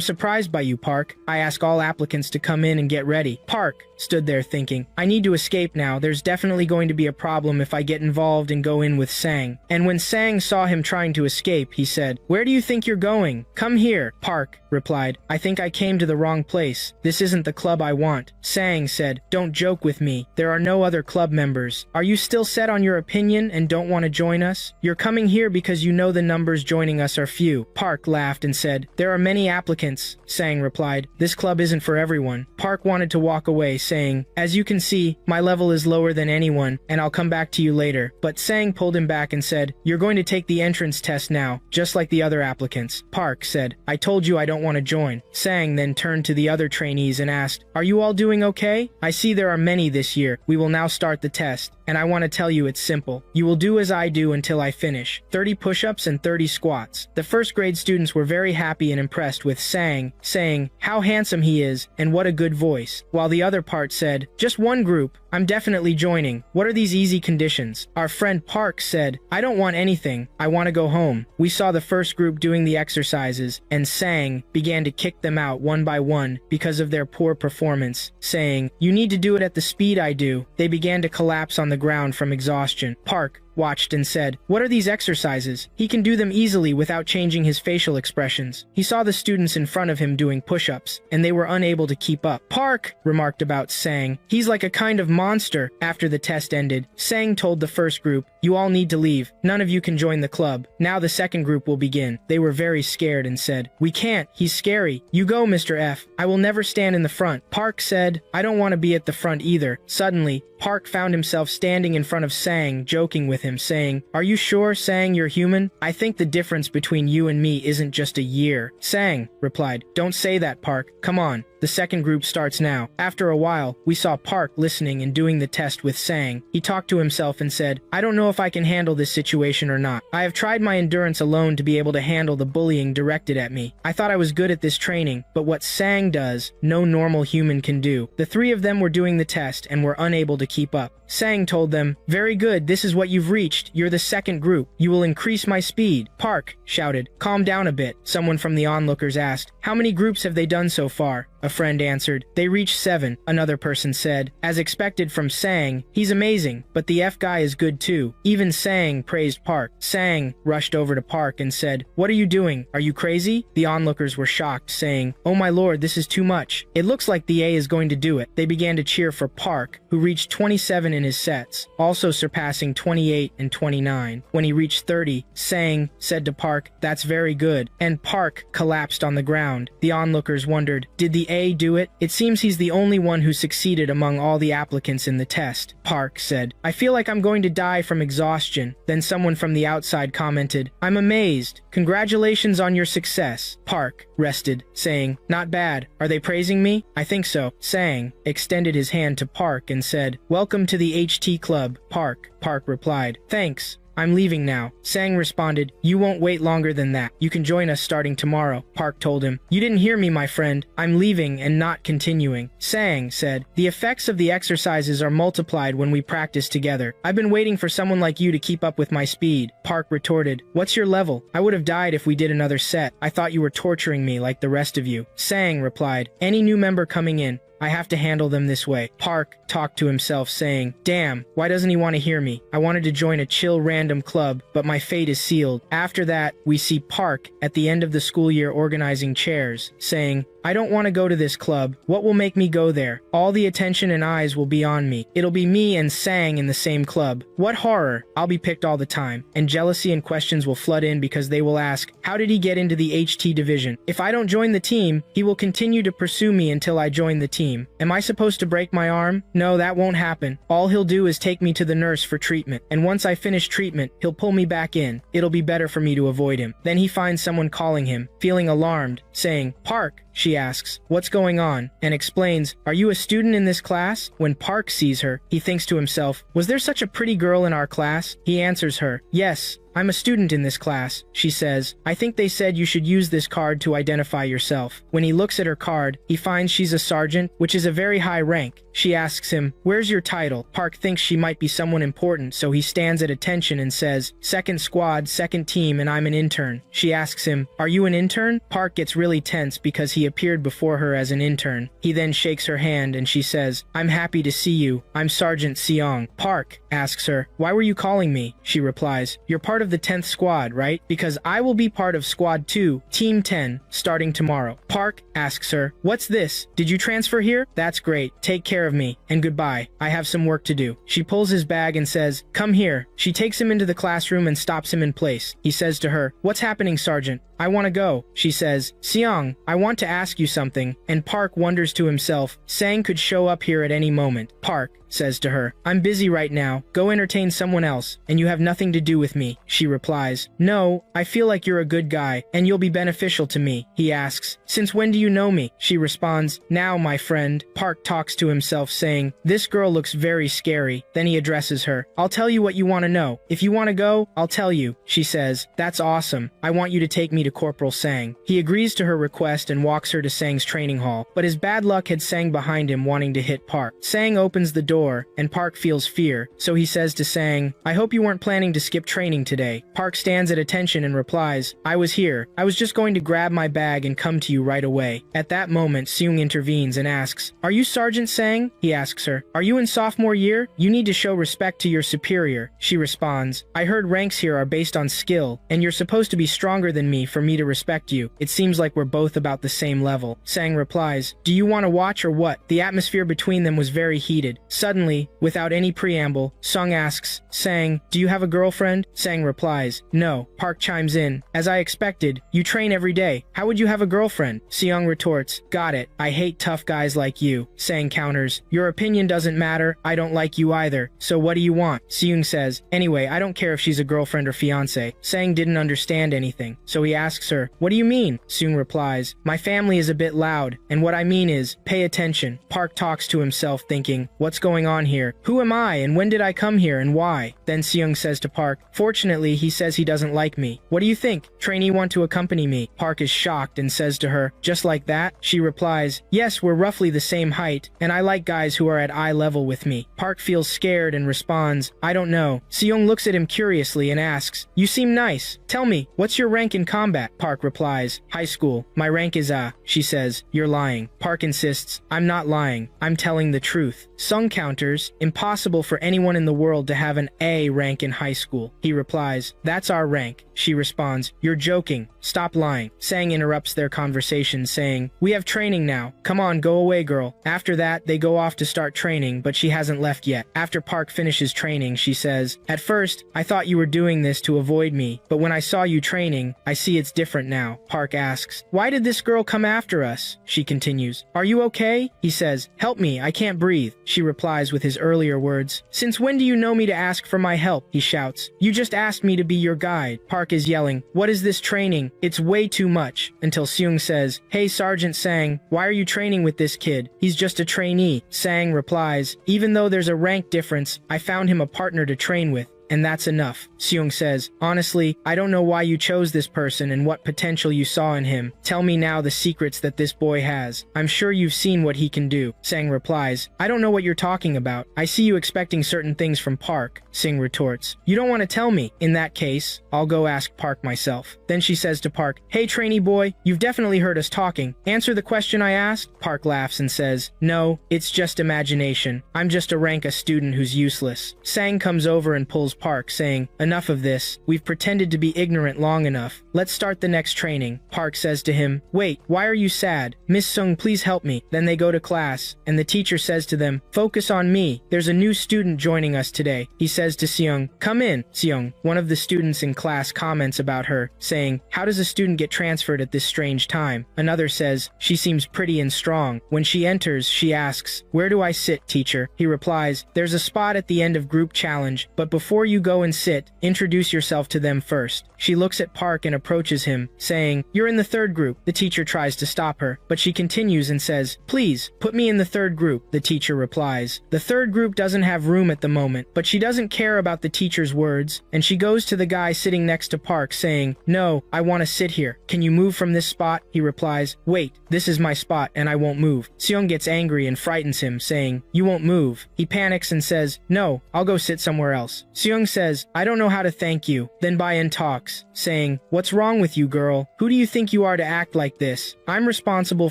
surprised by you, Park. I ask all applicants to come in and get ready." Park stood there thinking, "I need to escape now. There's definitely going to be a problem if I get involved and go in with Sang." And when Sang saw him trying to escape, he said, "Where do you think you're going? Come here." Park replied, "I think I came to the wrong place. This isn't the club I want." Sang said, "Don't joke with me. There are no other club members. Are you still set on your opinion and don't want to join us? You're coming here because you know the numbers joining us are few." Park laughed and said, "There are many applicants." Sang replied, "This club isn't for everyone." Park wanted to walk away, saying, "As you can see, my level is lower than anyone, and I'll come back to you later." But Sang pulled him back and said, "You're going to take the entrance test now, just like the other applicants." Park said, "I told you I don't want to join." Sang then turned to the other trainees and asked, "Are you all doing okay? I see there are many this year. We will now start the test, and I want to tell you it's simple. You will do as I do until I finish. 30 push-ups and 30 squats." The first grade students were very happy and impressed with Sang, saying, "How handsome he is, and what a good voice." While the other part said, "Just one group. I'm definitely joining. What are these easy conditions?" Our friend Park said, "I don't want anything. I want to go home." We saw the first group doing the exercises, and Sang began to kick them out one by one because of their poor performance, saying, "You need to do it at the speed I do." They began to collapse on the ground from exhaustion. Park watched and said, "What are these exercises? He can do them easily without changing his facial expressions." He saw the students in front of him doing push-ups, and they were unable to keep up. Park remarked about Sang, "He's like a kind of monster." After the test ended, Sang told the first group, "You all need to leave. None of you can join the club. Now the second group will begin." They were very scared and said, "We can't. He's scary. You go, Mr. F. I will never stand in the front." Park said, "I don't want to be at the front either." Suddenly, Park found himself standing in front of Sang, joking with him, saying, "Are you sure, Sang, you're human? I think the difference between you and me isn't just a year." Sang replied, "Don't say that, Park. Come on. The second group starts now." After a while, we saw Park listening and doing the test with Sang. He talked to himself and said, "I don't know if I can handle this situation or not. I have tried my endurance alone to be able to handle the bullying directed at me. I thought I was good at this training, but what Sang does, no normal human can do." The three of them were doing the test and were unable to keep up. Sang told them, "Very good, this is what you've reached. You're the second group. You will increase my speed." Park shouted, "Calm down a bit." Someone from the onlookers asked, "How many groups have they done so far?" A friend answered, "They reached 7. Another person said, "As expected from Sang, he's amazing, but the F guy is good too." Even Sang praised Park. Sang rushed over to Park and said, "What are you doing? Are you crazy?" The onlookers were shocked, saying, "Oh my lord, this is too much. It looks like the A is going to do it." They began to cheer for Park, who reached 27 in his sets, also surpassing 28 and 29. When he reached 30, Sang said to Park, "That's very good," and Park collapsed on the ground. The onlookers wondered, did the A do it? It seems he's the only one who succeeded among all the applicants in the test. Park said, "I feel like I'm going to die from exhaustion." Then someone from the outside commented, "I'm amazed. Congratulations on your success." Park rested, saying, "Not bad. Are they praising me?" "I think so." Sang extended his hand to Park and said, "Welcome to the HT Club, Park." Park replied, "Thanks. I'm leaving now." Sang responded, "You won't wait longer than that. You can join us starting tomorrow." Park told him, "You didn't hear me, my friend. I'm leaving and not continuing." Sang said, "The effects of the exercises are multiplied when we practice together. I've been waiting for someone like you to keep up with my speed." Park retorted, "What's your level? I would have died if we did another set. I thought you were torturing me like the rest of you." Sang replied, "Any new member coming in, I have to handle them this way. Park talked to himself, saying, damn, why doesn't he want to hear me? I wanted to join a chill random club, but my fate is sealed. After that, we see Park at the end of the school year organizing chairs, saying, I don't want to go to this club. What will make me go there? All the attention and eyes will be on me. It'll be me and Sang in the same club. What horror! I'll be picked all the time. And jealousy and questions will flood in because they will ask, how did he get into the HT division? If I don't join the team, he will continue to pursue me until I join the team. Am I supposed to break my arm? No, that won't happen. All he'll do is take me to the nurse for treatment. And once I finish treatment, he'll pull me back in. It'll be better for me to avoid him. Then he finds someone calling him, feeling alarmed, saying, Park. She asks, what's going on? And explains, are you a student in this class? When Park sees her, he thinks to himself, was there such a pretty girl in our class? He answers her, yes, I'm a student in this class. She says, I think they said you should use this card to identify yourself. When he looks at her card, he finds she's a sergeant, which is a very high rank. She asks him, where's your title? Park thinks she might be someone important, so he stands at attention and says, second squad, second team, and I'm an intern. She asks him, are you an intern? Park gets really tense because he appeared before her as an intern. He then shakes her hand and she says, I'm happy to see you. I'm Sergeant Seong. Park asks her, why were you calling me? She replies, you're part of the 10th squad, right? Because I will be part of squad 2, team 10, starting tomorrow. Park asks her, what's this? Did you transfer here? That's great. Take care of me, and goodbye. I have some work to do. She pulls his bag and says, come here. She takes him into the classroom and stops him in place. He says to her, what's happening, Sergeant? I want to go. She says, Seong, I want to ask you something. And Park wonders to himself, Sang could show up here at any moment. Park says to her, I'm busy right now. Go entertain someone else, and you have nothing to do with me. She replies, no, I feel like you're a good guy, and you'll be beneficial to me. He asks, since when do you know me? She responds, now, my friend. Park talks to himself, saying, this girl looks very scary. Then he addresses her, I'll tell you what you want to know. If you want to go, I'll tell you. She says, that's awesome. I want you to take me to Corporal Sang. He agrees to her request and walks her to Sang's training hall, but his bad luck had Sang behind him wanting to hit Park. Sang opens the door, and Park feels fear, so he says to Sang, I hope you weren't planning to skip training today. Park stands at attention and replies, I was here. I was just going to grab my bag and come to you right away. At that moment, Seung intervenes and asks, are you Sergeant Sang? He asks her, are you in sophomore year? You need to show respect to your superior. She responds, I heard ranks here are based on skill, and you're supposed to be stronger than me for me to respect you. It seems like we're both about the same level. Sang replies, do you want to watch or what? The atmosphere between them was very heated. Suddenly, without any preamble, Sung asks, Sang, do you have a girlfriend? Sang replies, no. Park chimes in, as I expected, you train every day. How would you have a girlfriend? Seong retorts, got it. I hate tough guys like you. Sang counters, your opinion doesn't matter. I don't like you either. So what do you want? Seung says, anyway, I don't care if she's a girlfriend or fiance. Sang didn't understand anything, so he asks her, what do you mean? Seung replies, my family is a bit loud, and what I mean is, pay attention. Park talks to himself thinking, what's going on here? Who am I and when did I come here and why? Then Seung says to Park, fortunately he says he doesn't like me. What do you think? Trainee want to accompany me. Park is shocked and says to her, just like that? She replies, yes, we're roughly the same height, and I like guys who are at eye level with me. Park feels scared and responds, I don't know. Seung looks at him curiously and asks, you seem nice. Tell me, what's your rank in combat? Park replies, high school. My rank is She says, you're lying. Park insists, I'm not lying. I'm telling the truth. Sung counters, impossible for anyone in the world to have an A rank in high school. He replies, that's our rank. She responds, you're joking. Stop lying. Sang interrupts their conversation, saying, we have training now. Come on, go away, girl. After that, they go off to start training, but she hasn't left yet. After Park finishes training, she says, at first, I thought you were doing this to avoid me, but when I saw you training, I see it's different now. Park asks, why did this girl come after us? She continues, are you okay? He says, help me, I can't breathe. She replies with his earlier words, since when do you know me to ask for my help? He shouts, you just asked me to be your guide. Park is yelling, what is this training? It's way too much. Until Seung says, hey Sergeant Sang, why are you training with this kid? He's just a trainee. Sang replies, even though there's a rank difference, I found him a partner to train with. and that's enough. Seung says, honestly, I don't know why you chose this person and what potential you saw in him. Tell me now the secrets that this boy has. I'm sure you've seen what he can do. Sang replies, I don't know what you're talking about. I see you expecting certain things from Park. Sing retorts, you don't want to tell me. In that case, I'll go ask Park myself. Then she says to Park, hey trainee boy, you've definitely heard us talking. Answer the question I asked? Park laughs and says, no, it's just imagination. I'm just a rank student who's useless. Sang comes over and pulls Park, saying, enough of this. We've pretended to be ignorant long enough. Let's start the next training. Park says to him, wait, why are you sad? Miss Sung, please help me. Then they go to class, and the teacher says to them, focus on me. There's a new student joining us today. He says to Seung, come in. Seung, one of the students in class, comments about her, saying, how does a student get transferred at this strange time? Another says, she seems pretty and strong. When she enters, she asks, where do I sit, teacher? He replies, there's a spot at the end of group challenge, but before you go and sit, introduce yourself to them first. She looks at Park and approaches him, saying, you're in the third group. The teacher tries to stop her, but she continues and says, please, put me in the third group. The teacher replies, the third group doesn't have room at the moment, but she doesn't care about the teacher's words, and she goes to the guy sitting next to Park, saying, no, I want to sit here. Can you move from this spot? He replies, wait, this is my spot and I won't move. Seung gets angry and frightens him, saying, you won't move. He panics and says, no, I'll go sit somewhere else. Seung says, I don't know how to thank you. Then Bayan talks, saying, what's wrong with you, girl? Who do you think you are to act like this? I'm responsible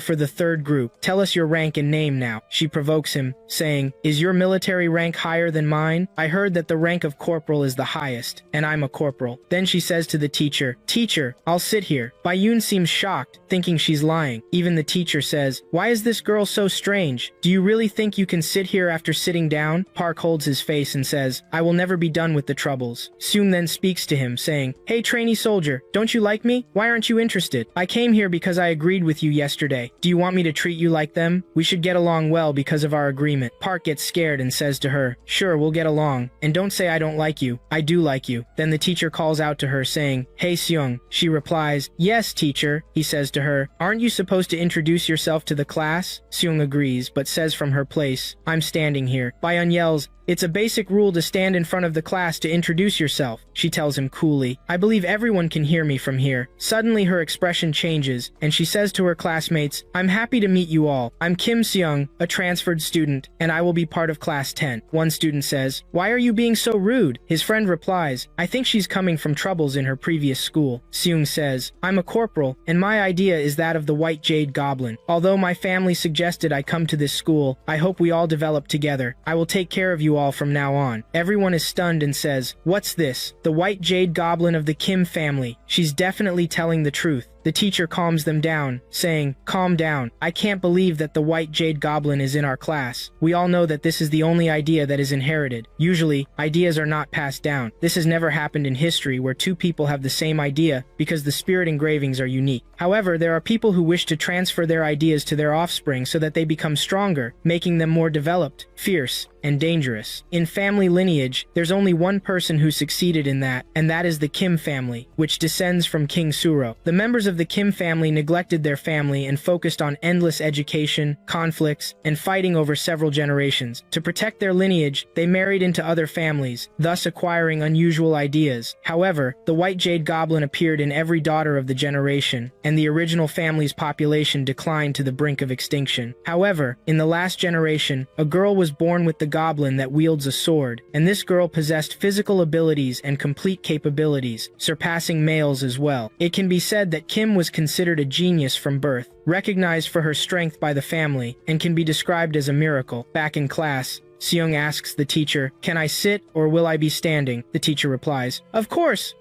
for the third group. Tell us your rank and name now. She provokes him, saying, is your military rank higher than mine? I heard that the rank of corporal is the highest, and I'm a corporal. Then she says to the teacher, teacher, I'll sit here. Bayun seems shocked, thinking she's lying. Even the teacher says, why is this girl so strange? Do you really think you can sit here after sitting down? Park holds his face and says, I will never be done with the troubles. Seung then speaks to him, saying, hey trainee soldier, don't you like me? Why aren't you interested? I came here because I agreed with you yesterday. Do you want me to treat you like them? We should get along well because of our agreement. Park gets scared and says to her, sure, we'll get along. And don't say I don't like you. I do like you. Then the teacher calls out to her, saying, hey Seung. She replies, yes teacher. He says to her, aren't you supposed to introduce yourself to the class? Seung agrees, but says from her place, I'm standing here. Bayan yells, it's a basic rule to stand in front of the class to introduce yourself. She tells him coolly, I believe everyone can hear me from here. Suddenly her expression changes, and she says to her classmates, I'm happy to meet you all. I'm Kim Seung, a transferred student, and I will be part of class 10. One student says, why are you being so rude? His friend replies, I think she's coming from troubles in her previous school. Seung says, I'm a corporal, and my idea is that of the White Jade Goblin. Although my family suggested I come to this school, I hope we all develop together. I will take care of you all from now on. Everyone is stunned and says, what's this? The White Jade Goblin of the Kim family. She's definitely telling the truth. The teacher calms them down, saying, calm down. I can't believe that the White Jade Goblin is in our class. We all know that this is the only idea that is inherited. Usually, ideas are not passed down. This has never happened in history where two people have the same idea because the spirit engravings are unique. However, there are people who wish to transfer their ideas to their offspring so that they become stronger, making them more developed, fierce, and dangerous. In family lineage, there's only one person who succeeded in that, and that is the Kim family, which descends from King Suro. The members of the Kim family neglected their family and focused on endless education, conflicts, and fighting over several generations. To protect their lineage, they married into other families, thus acquiring unusual ideas. However, the White Jade Goblin appeared in every daughter of the generation, and the original family's population declined to the brink of extinction. However, in the last generation, a girl was born with the goblin that wields a sword, and this girl possessed physical abilities and complete capabilities, surpassing males as well. It can be said that Kim was considered a genius from birth, recognized for her strength by the family, and can be described as a miracle. Back in class, Seung asks the teacher, can I sit or will I be standing? The teacher replies, of course,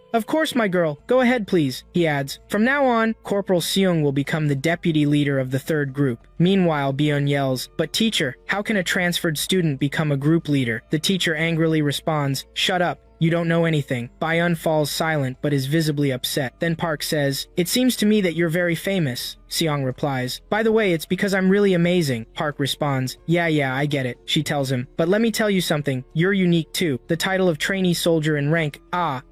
my girl. Go ahead, please. He adds, from now on, Corporal Seung will become the deputy leader of the third group. Meanwhile, Byun yells, but teacher, how can a transferred student become a group leader? The teacher angrily responds, shut up. You don't know anything. Byun falls silent but is visibly upset. Then Park says, it seems to me that you're very famous. Seong replies, by the way, it's because I'm really amazing. Park responds, yeah, I get it. She tells him, but let me tell you something, you're unique too. The title of trainee soldier in rank,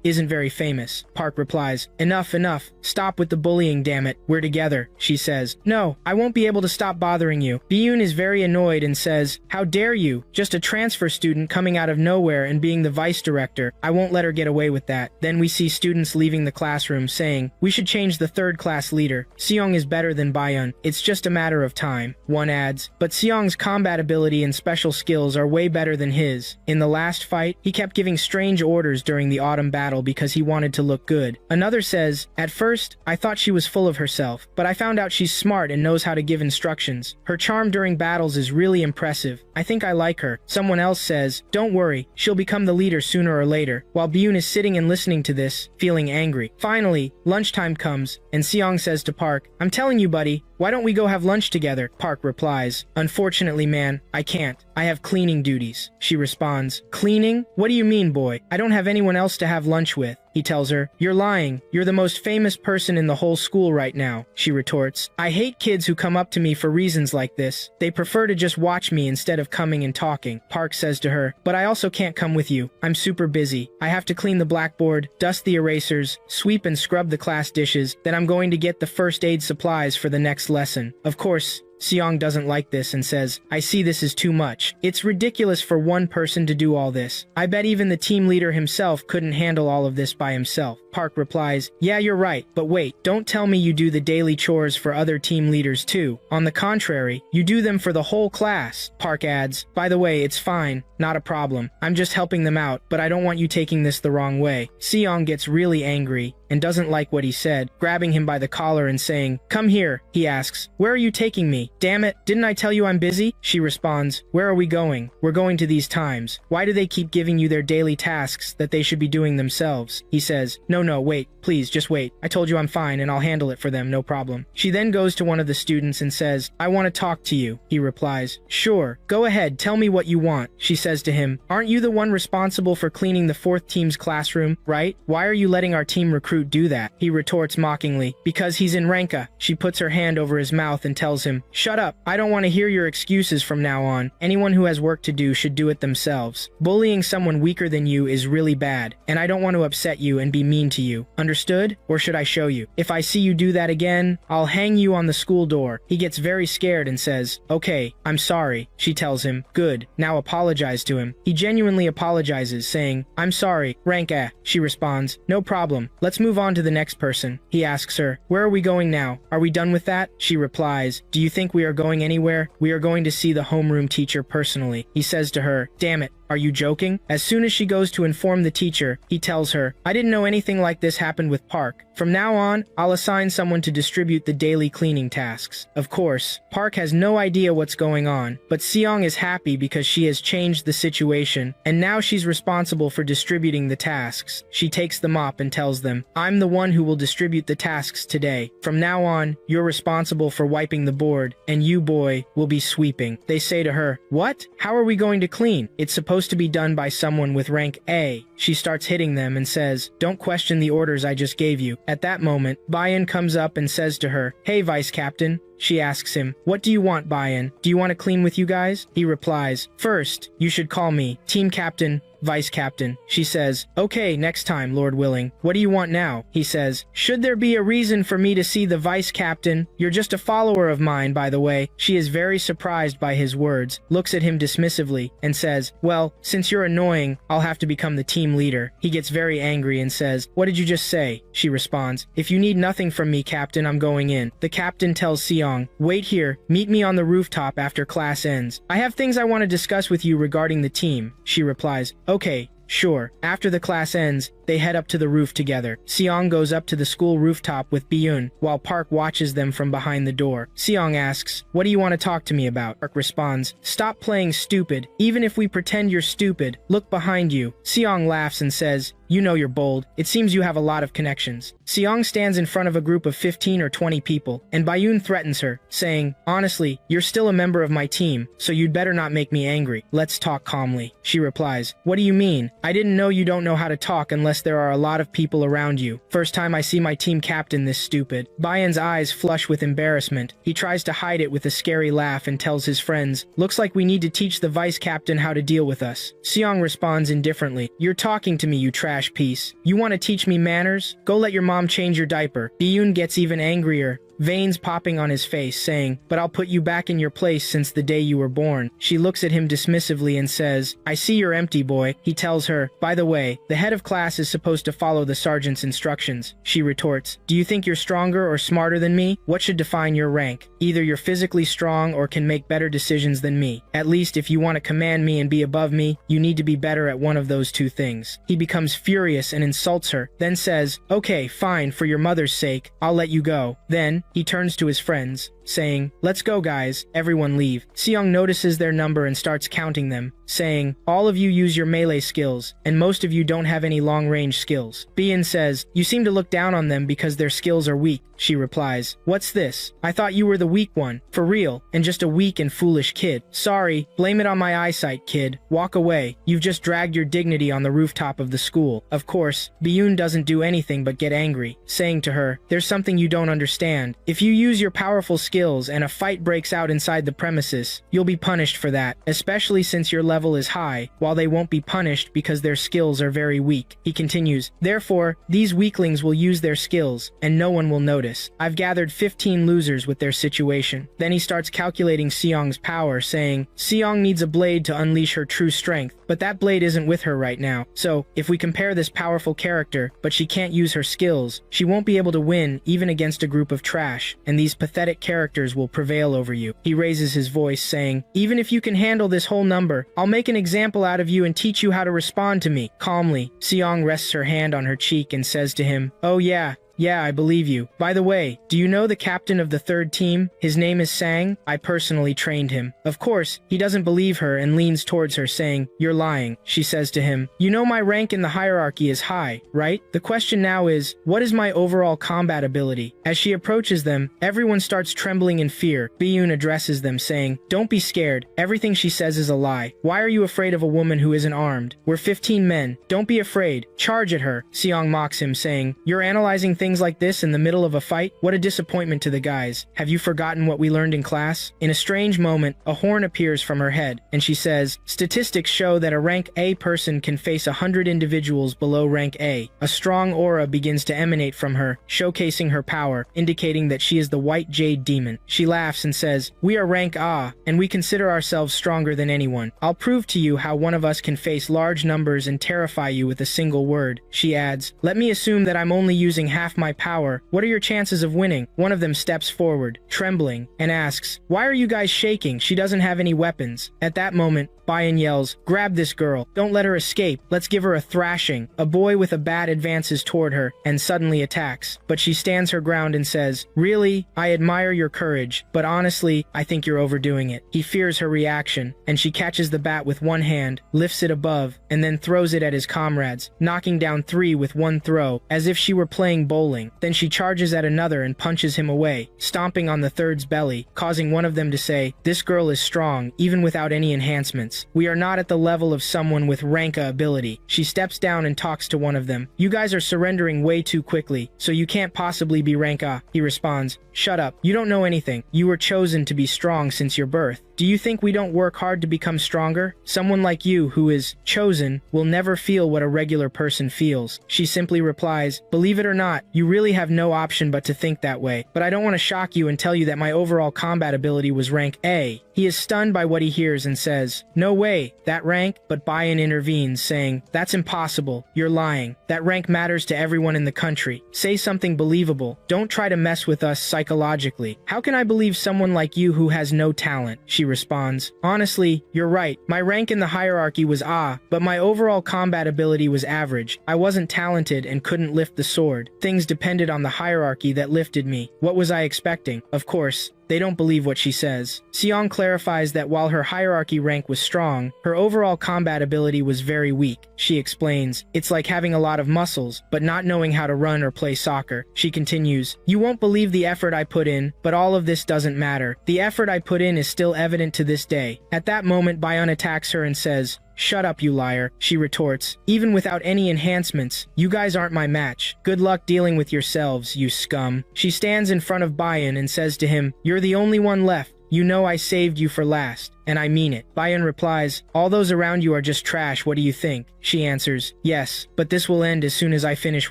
isn't very famous. Park replies, enough. Stop with the bullying, damn it. We're together. She says, no, I won't be able to stop bothering you. Byun is very annoyed and says, how dare you? Just a transfer student coming out of nowhere and being the vice director. I won't let her get away with that. Then we see students leaving the classroom saying, we should change the third class leader. Seong is better than Bayun. It's just a matter of time. One adds, but Seong's combat ability and special skills are way better than his. In the last fight, he kept giving strange orders during the autumn battle because he wanted to look good. Another says, at first, I thought she was full of herself, but I found out she's smart and knows how to give instructions. Her charm during battles is really impressive. I think I like her. Someone else says, don't worry, she'll become the leader sooner or later, while Byun is sitting and listening to this, feeling angry. Finally, lunchtime comes, and Seong says to Park, I'm telling you, buddy, why don't we go have lunch together? Park replies, unfortunately, man, I can't. I have cleaning duties. She responds, cleaning? What do you mean, boy? I don't have anyone else to have lunch with. He tells her, you're lying. You're the most famous person in the whole school right now. She retorts, I hate kids who come up to me for reasons like this. They prefer to just watch me instead of coming and talking. Park says to her, but I also can't come with you. I'm super busy. I have to clean the blackboard, dust the erasers, sweep and scrub the class dishes, then I'm going to get the first aid supplies for the next lesson. Of course, Seong doesn't like this and says, I see this is too much. It's ridiculous for one person to do all this. I bet even the team leader himself couldn't handle all of this by himself. Park replies, yeah, you're right, but wait, don't tell me you do the daily chores for other team leaders too. On the contrary, you do them for the whole class. Park adds, by the way, it's fine, not a problem. I'm just helping them out, but I don't want you taking this the wrong way. Seong gets really angry and doesn't like what he said, grabbing him by the collar and saying, come here. He asks, where are you taking me? Damn it, didn't I tell you I'm busy? She responds, where are we going? We're going to these times. Why do they keep giving you their daily tasks that they should be doing themselves? He says, no, wait, please, just wait. I told you I'm fine and I'll handle it for them, no problem. She then goes to one of the students and says, I want to talk to you. He replies, sure, go ahead, tell me what you want. She says to him, aren't you the one responsible for cleaning the fourth team's classroom, right? Why are you letting our team recruit do that? He retorts mockingly, because he's in Ranka. She puts her hand over his mouth and tells him, shut up, I don't want to hear your excuses from now on. Anyone who has work to do should do it themselves. Bullying someone weaker than you is really bad, and I don't want to upset you and be mean to you. Understood? Or should I show you? If I see you do that again, I'll hang you on the school door. He gets very scared and says, okay, I'm sorry. She tells him, good, now apologize to him. He genuinely apologizes, saying, I'm sorry, Ranka. She responds, no problem. Let's move on to the next person. He asks her, where are we going now? Are we done with that? She replies, do you think we are going anywhere? We are going to see the homeroom teacher personally. He says to her, damn it, are you joking? As soon as she goes to inform the teacher, he tells her, I didn't know anything like this happened with Park. From now on, I'll assign someone to distribute the daily cleaning tasks. Of course, Park has no idea what's going on, but Seong is happy because she has changed the situation, and now she's responsible for distributing the tasks. She takes the mop and tells them, I'm the one who will distribute the tasks today. From now on, you're responsible for wiping the board, and you, boy, will be sweeping. They say to her, what? How are we going to clean? It's supposed to be done by someone with rank A. She starts hitting them and says, don't question the orders I just gave you. At that moment, Bayan comes up and says to her, hey, Vice Captain. She asks him, what do you want, Bayan? Do you want to clean with you guys? He replies, first, you should call me Team Captain, Vice Captain. She says, okay, next time, Lord willing. What do you want now? He says, should there be a reason for me to see the Vice Captain? You're just a follower of mine, by the way. She is very surprised by his words, looks at him dismissively, and says, well, since you're annoying, I'll have to become the team leader. He gets very angry and says, what did you just say? She responds, if you need nothing from me, Captain, I'm going in. The captain tells Seong, wait here, meet me on the rooftop after class ends. I have things I want to discuss with you regarding the team. She replies, okay, sure. After the class ends, they head up to the roof together. Seong goes up to the school rooftop with Byun, while Park watches them from behind the door. Seong asks, what do you want to talk to me about? Park responds, stop playing stupid. Even if we pretend you're stupid, look behind you. Seong laughs and says, you know you're bold. It seems you have a lot of connections. Seong stands in front of a group of 15 or 20 people, and Byun threatens her, saying, honestly, you're still a member of my team, so you'd better not make me angry. Let's talk calmly. She replies, what do you mean? I didn't know you don't know how to talk unless there are a lot of people around you. First time I see my team captain this stupid. Bayun's eyes flush with embarrassment. He tries to hide it with a scary laugh and tells his friends, looks like we need to teach the vice captain how to deal with us. Seong responds indifferently, you're talking to me, you trash piece. You want to teach me manners? Go let your mom change your diaper. Byun gets even angrier. veins popping on his face, saying, "But I'll put you back in your place since the day you were born." She looks at him dismissively and says, "I see you're empty, boy." He tells her, "By the way, the head of class is supposed to follow the sergeant's instructions." She retorts, "Do you think you're stronger or smarter than me? What should define your rank? Either you're physically strong or can make better decisions than me. At least if you want to command me and be above me, you need to be better at one of those two things." He becomes furious and insults her, then says, "Okay, fine, for your mother's sake, I'll let you go." Then, he turns to his friends, saying, "Let's go, guys, everyone leave." Seong notices their number and starts counting them, saying, "All of you use your melee skills, and most of you don't have any long-range skills." Bien says, "You seem to look down on them because their skills are weak." She replies, "What's this? I thought you were the weak one, for real, and just a weak and foolish kid." "Sorry, blame it on my eyesight, kid. Walk away. You've just dragged your dignity on the rooftop of the school." Of course, Biyun doesn't do anything but get angry, saying to her, "There's something you don't understand. If you use your powerful skills and a fight breaks out inside the premises, you'll be punished for that, especially since your level is high, while they won't be punished because their skills are very weak." He continues, "Therefore, these weaklings will use their skills, and no one will notice. I've gathered 15 losers with their situation." Then he starts calculating Seong's power, saying, "Seong needs a blade to unleash her true strength, but that blade isn't with her right now. So, if we compare this powerful character, but she can't use her skills, she won't be able to win even against a group of trash, and these pathetic characters will prevail over you." He raises his voice, saying, "Even if you can handle this whole number, I'll make an example out of you and teach you how to respond to me." Calmly, Seong rests her hand on her cheek and says to him, "Oh yeah, I believe you. By the way, do you know the captain of the third team? His name is Sang. I personally trained him." Of course, he doesn't believe her and leans towards her, saying, "You're lying." She says to him, "You know my rank in the hierarchy is high, right? The question now is, what is my overall combat ability?" As she approaches them, everyone starts trembling in fear. Biyun addresses them, saying, "Don't be scared. Everything she says is a lie. Why are you afraid of a woman who isn't armed? We're 15 men. Don't be afraid. Charge at her." Seong mocks him, saying, "You're analyzing things like this in the middle of a fight? What a disappointment to the guys. Have you forgotten what we learned in class?" In a strange moment, a horn appears from her head, and she says, "Statistics show that a rank A person can face 100 individuals below rank A." A strong aura begins to emanate from her, showcasing her power, indicating that she is the White Jade Demon. She laughs and says, "We are rank A, and we consider ourselves stronger than anyone. I'll prove to you how one of us can face large numbers and terrify you with a single word." She adds, "Let me assume that I'm only using half my power. What are your chances of winning?" One of them steps forward, trembling, and asks, "Why are you guys shaking? She doesn't have any weapons." At that moment, Bayan yells, "Grab this girl. Don't let her escape. Let's give her a thrashing." A boy with a bat advances toward her and suddenly attacks, but she stands her ground and says, "Really? I admire your courage, but honestly, I think you're overdoing it." He fears her reaction, and she catches the bat with one hand, lifts it above, and then throws it at his comrades, knocking down 3 with one throw, as if she were playing bowling. Then she charges at another and punches him away, stomping on the third's belly, causing one of them to say, "This girl is strong, even without any enhancements. We are not at the level of someone with rank-A ability." She steps down and talks to one of them. "You guys are surrendering way too quickly, so you can't possibly be rank-A." He responds, "Shut up. You don't know anything. You were chosen to be strong since your birth. Do you think we don't work hard to become stronger? Someone like you, who is chosen, will never feel what a regular person feels." She simply replies, "Believe it or not, you really have no option but to think that way. But I don't want to shock you and tell you that my overall combat ability was rank A." He is stunned by what he hears and says, "No way, that rank?" But Bayan intervenes, saying, "That's impossible. You're lying. That rank matters to everyone in the country. Say something believable. Don't try to mess with us psychologically." "How can I believe someone like you who has no talent?" She responds, "Honestly, you're right. My rank in the hierarchy was A, but my overall combat ability was average. I wasn't talented and couldn't lift the sword. Things depended on the hierarchy that lifted me. What was I expecting?" Of course, they don't believe what she says. Seong clarifies that while her hierarchy rank was strong, her overall combat ability was very weak. She explains, "It's like having a lot of muscles, but not knowing how to run or play soccer." She continues, "You won't believe the effort I put in, but all of this doesn't matter. The effort I put in is still evident to this day." At that moment, Bayan attacks her and says, "Shut up, you liar." She retorts, "Even without any enhancements, you guys aren't my match. Good luck dealing with yourselves, you scum." She stands in front of Bayan and says to him, "You're the only one left. "You know I saved you for last, and I mean it." Bayun replies, "All those around you are just trash, what do you think?" She answers, "Yes, but this will end as soon as I finish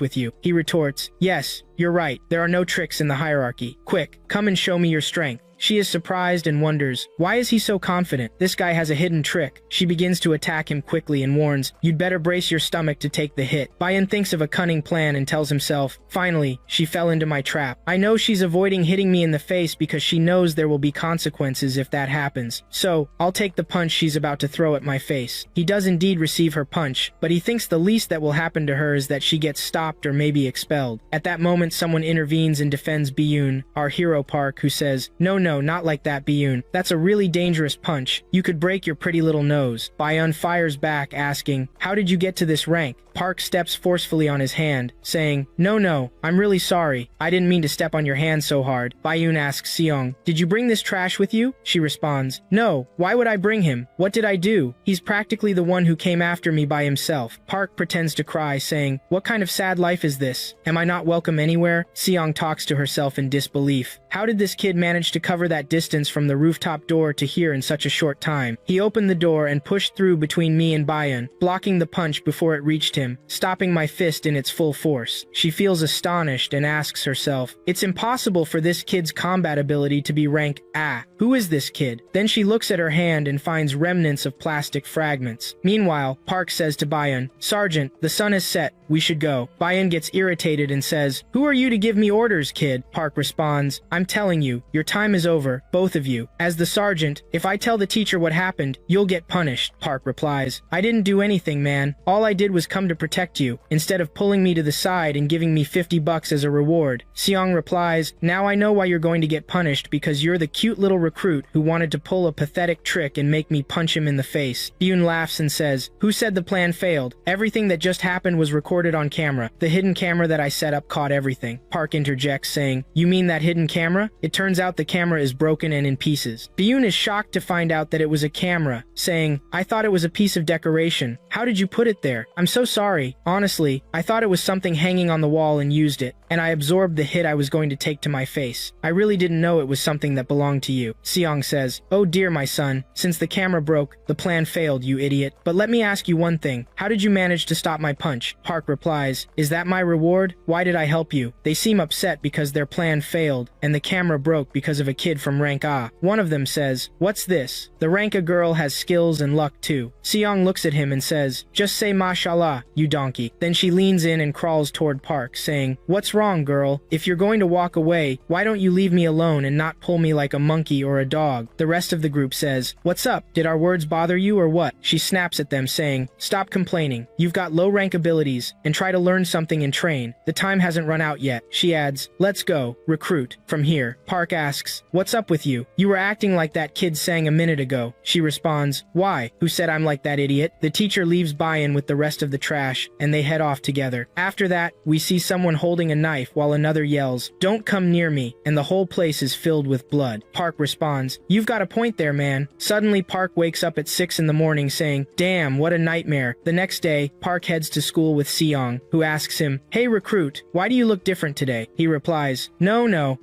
with you." He retorts, "Yes, you're right, there are no tricks in the hierarchy. Quick, come and show me your strength." She is surprised and wonders, why is he so confident? This guy has a hidden trick. She begins to attack him quickly and warns, "You'd better brace your stomach to take the hit." Bayun thinks of a cunning plan and tells himself, "Finally, she fell into my trap. I know she's avoiding hitting me in the face because she knows there will be consequences if that happens. So, I'll take the punch she's about to throw at my face." He does indeed receive her punch, but he thinks the least that will happen to her is that she gets stopped or maybe expelled. At that moment, someone intervenes and defends Biyun, our hero Park, who says, No, not like that, Biyun. That's a really dangerous punch. You could break your pretty little nose." Bayun fires back, asking, "How did you get to this rank?" Park steps forcefully on his hand, saying, No, I'm really sorry. I didn't mean to step on your hand so hard." Bayun asks Seong, "Did you bring this trash with you?" She responds, "No, why would I bring him? What did I do? He's practically the one who came after me by himself." Park pretends to cry, saying, "What kind of sad life is this? Am I not welcome anywhere?" Seong talks to herself in disbelief. How did this kid manage to cover that distance from the rooftop door to here in such a short time? He opened the door and pushed through between me and Bayun, blocking the punch before it reached him, stopping my fist in its full force. She feels astonished and asks herself, "It's impossible for this kid's combat ability to be rank A. Who is this kid?" Then she looks at her hand and finds remnants of plastic fragments. Meanwhile, Park says to Bayun, "Sergeant, the sun is set. We should go." Bayun gets irritated and says, "Who are you to give me orders, kid?" Park responds, "I'm telling you, your time is over, both of you. As the sergeant, if I tell the teacher what happened, you'll get punished." Park replies, "I didn't do anything, man. All I did was come to protect you, instead of pulling me to the side and giving me $50 as a reward." Seong replies, "Now I know why you're going to get punished, because you're the cute little recruit who wanted to pull a pathetic trick and make me punch him in the face." Yoon laughs and says, "Who said the plan failed? Everything that just happened was recorded on camera. The hidden camera that I set up caught everything." Park interjects, saying, "You mean that hidden camera?" It turns out the camera is broken and in pieces. Yoon is shocked to find out that it was a camera, saying, "I thought it was a piece of decoration. How did you put it there? I'm so sorry. Honestly, I thought it was something hanging on the wall and used it, and I absorbed the hit I was going to take to my face. I really didn't know it was something that belonged to you." Seong says, "Oh dear, my son. Since the camera broke, the plan failed, you idiot. But let me ask you one thing. How did you manage to stop my punch?" Park replies, "Is that my reward? Why did I help you?" They seem upset because their plan failed, and the camera broke because of a kid from rank A. One of them says, "What's this? The rank A girl has skills and luck too." Seong looks at him and says, "Just say mashallah, you donkey." Then she leans in and crawls toward Park, saying, "What's wrong, girl? If you're going to walk away, why don't you leave me alone and not pull me like a monkey or a dog?" The rest of the group says, "What's up? Did our words bother you or what?" She snaps at them, saying, "Stop complaining. You've got low rank abilities, and try to learn something and train. The time hasn't run out yet." She adds, "Let's go, recruit, from here." Park asks, "What's up with you? You were acting like that kid sang a minute ago." She responds, "Why? Who said I'm like that idiot?" The teacher leaves Bayun with the rest of the trash, and they head off together. After that, we see someone holding a knife while another yells, "Don't come near me," and the whole place is filled with blood. Park responds, "You've got a point there, man." Suddenly, Park wakes up at 6 in the morning saying, "Damn, what a nightmare." The next day, Park heads to school with Seong, who asks him, "Hey recruit, why do you look different today?" He replies, No,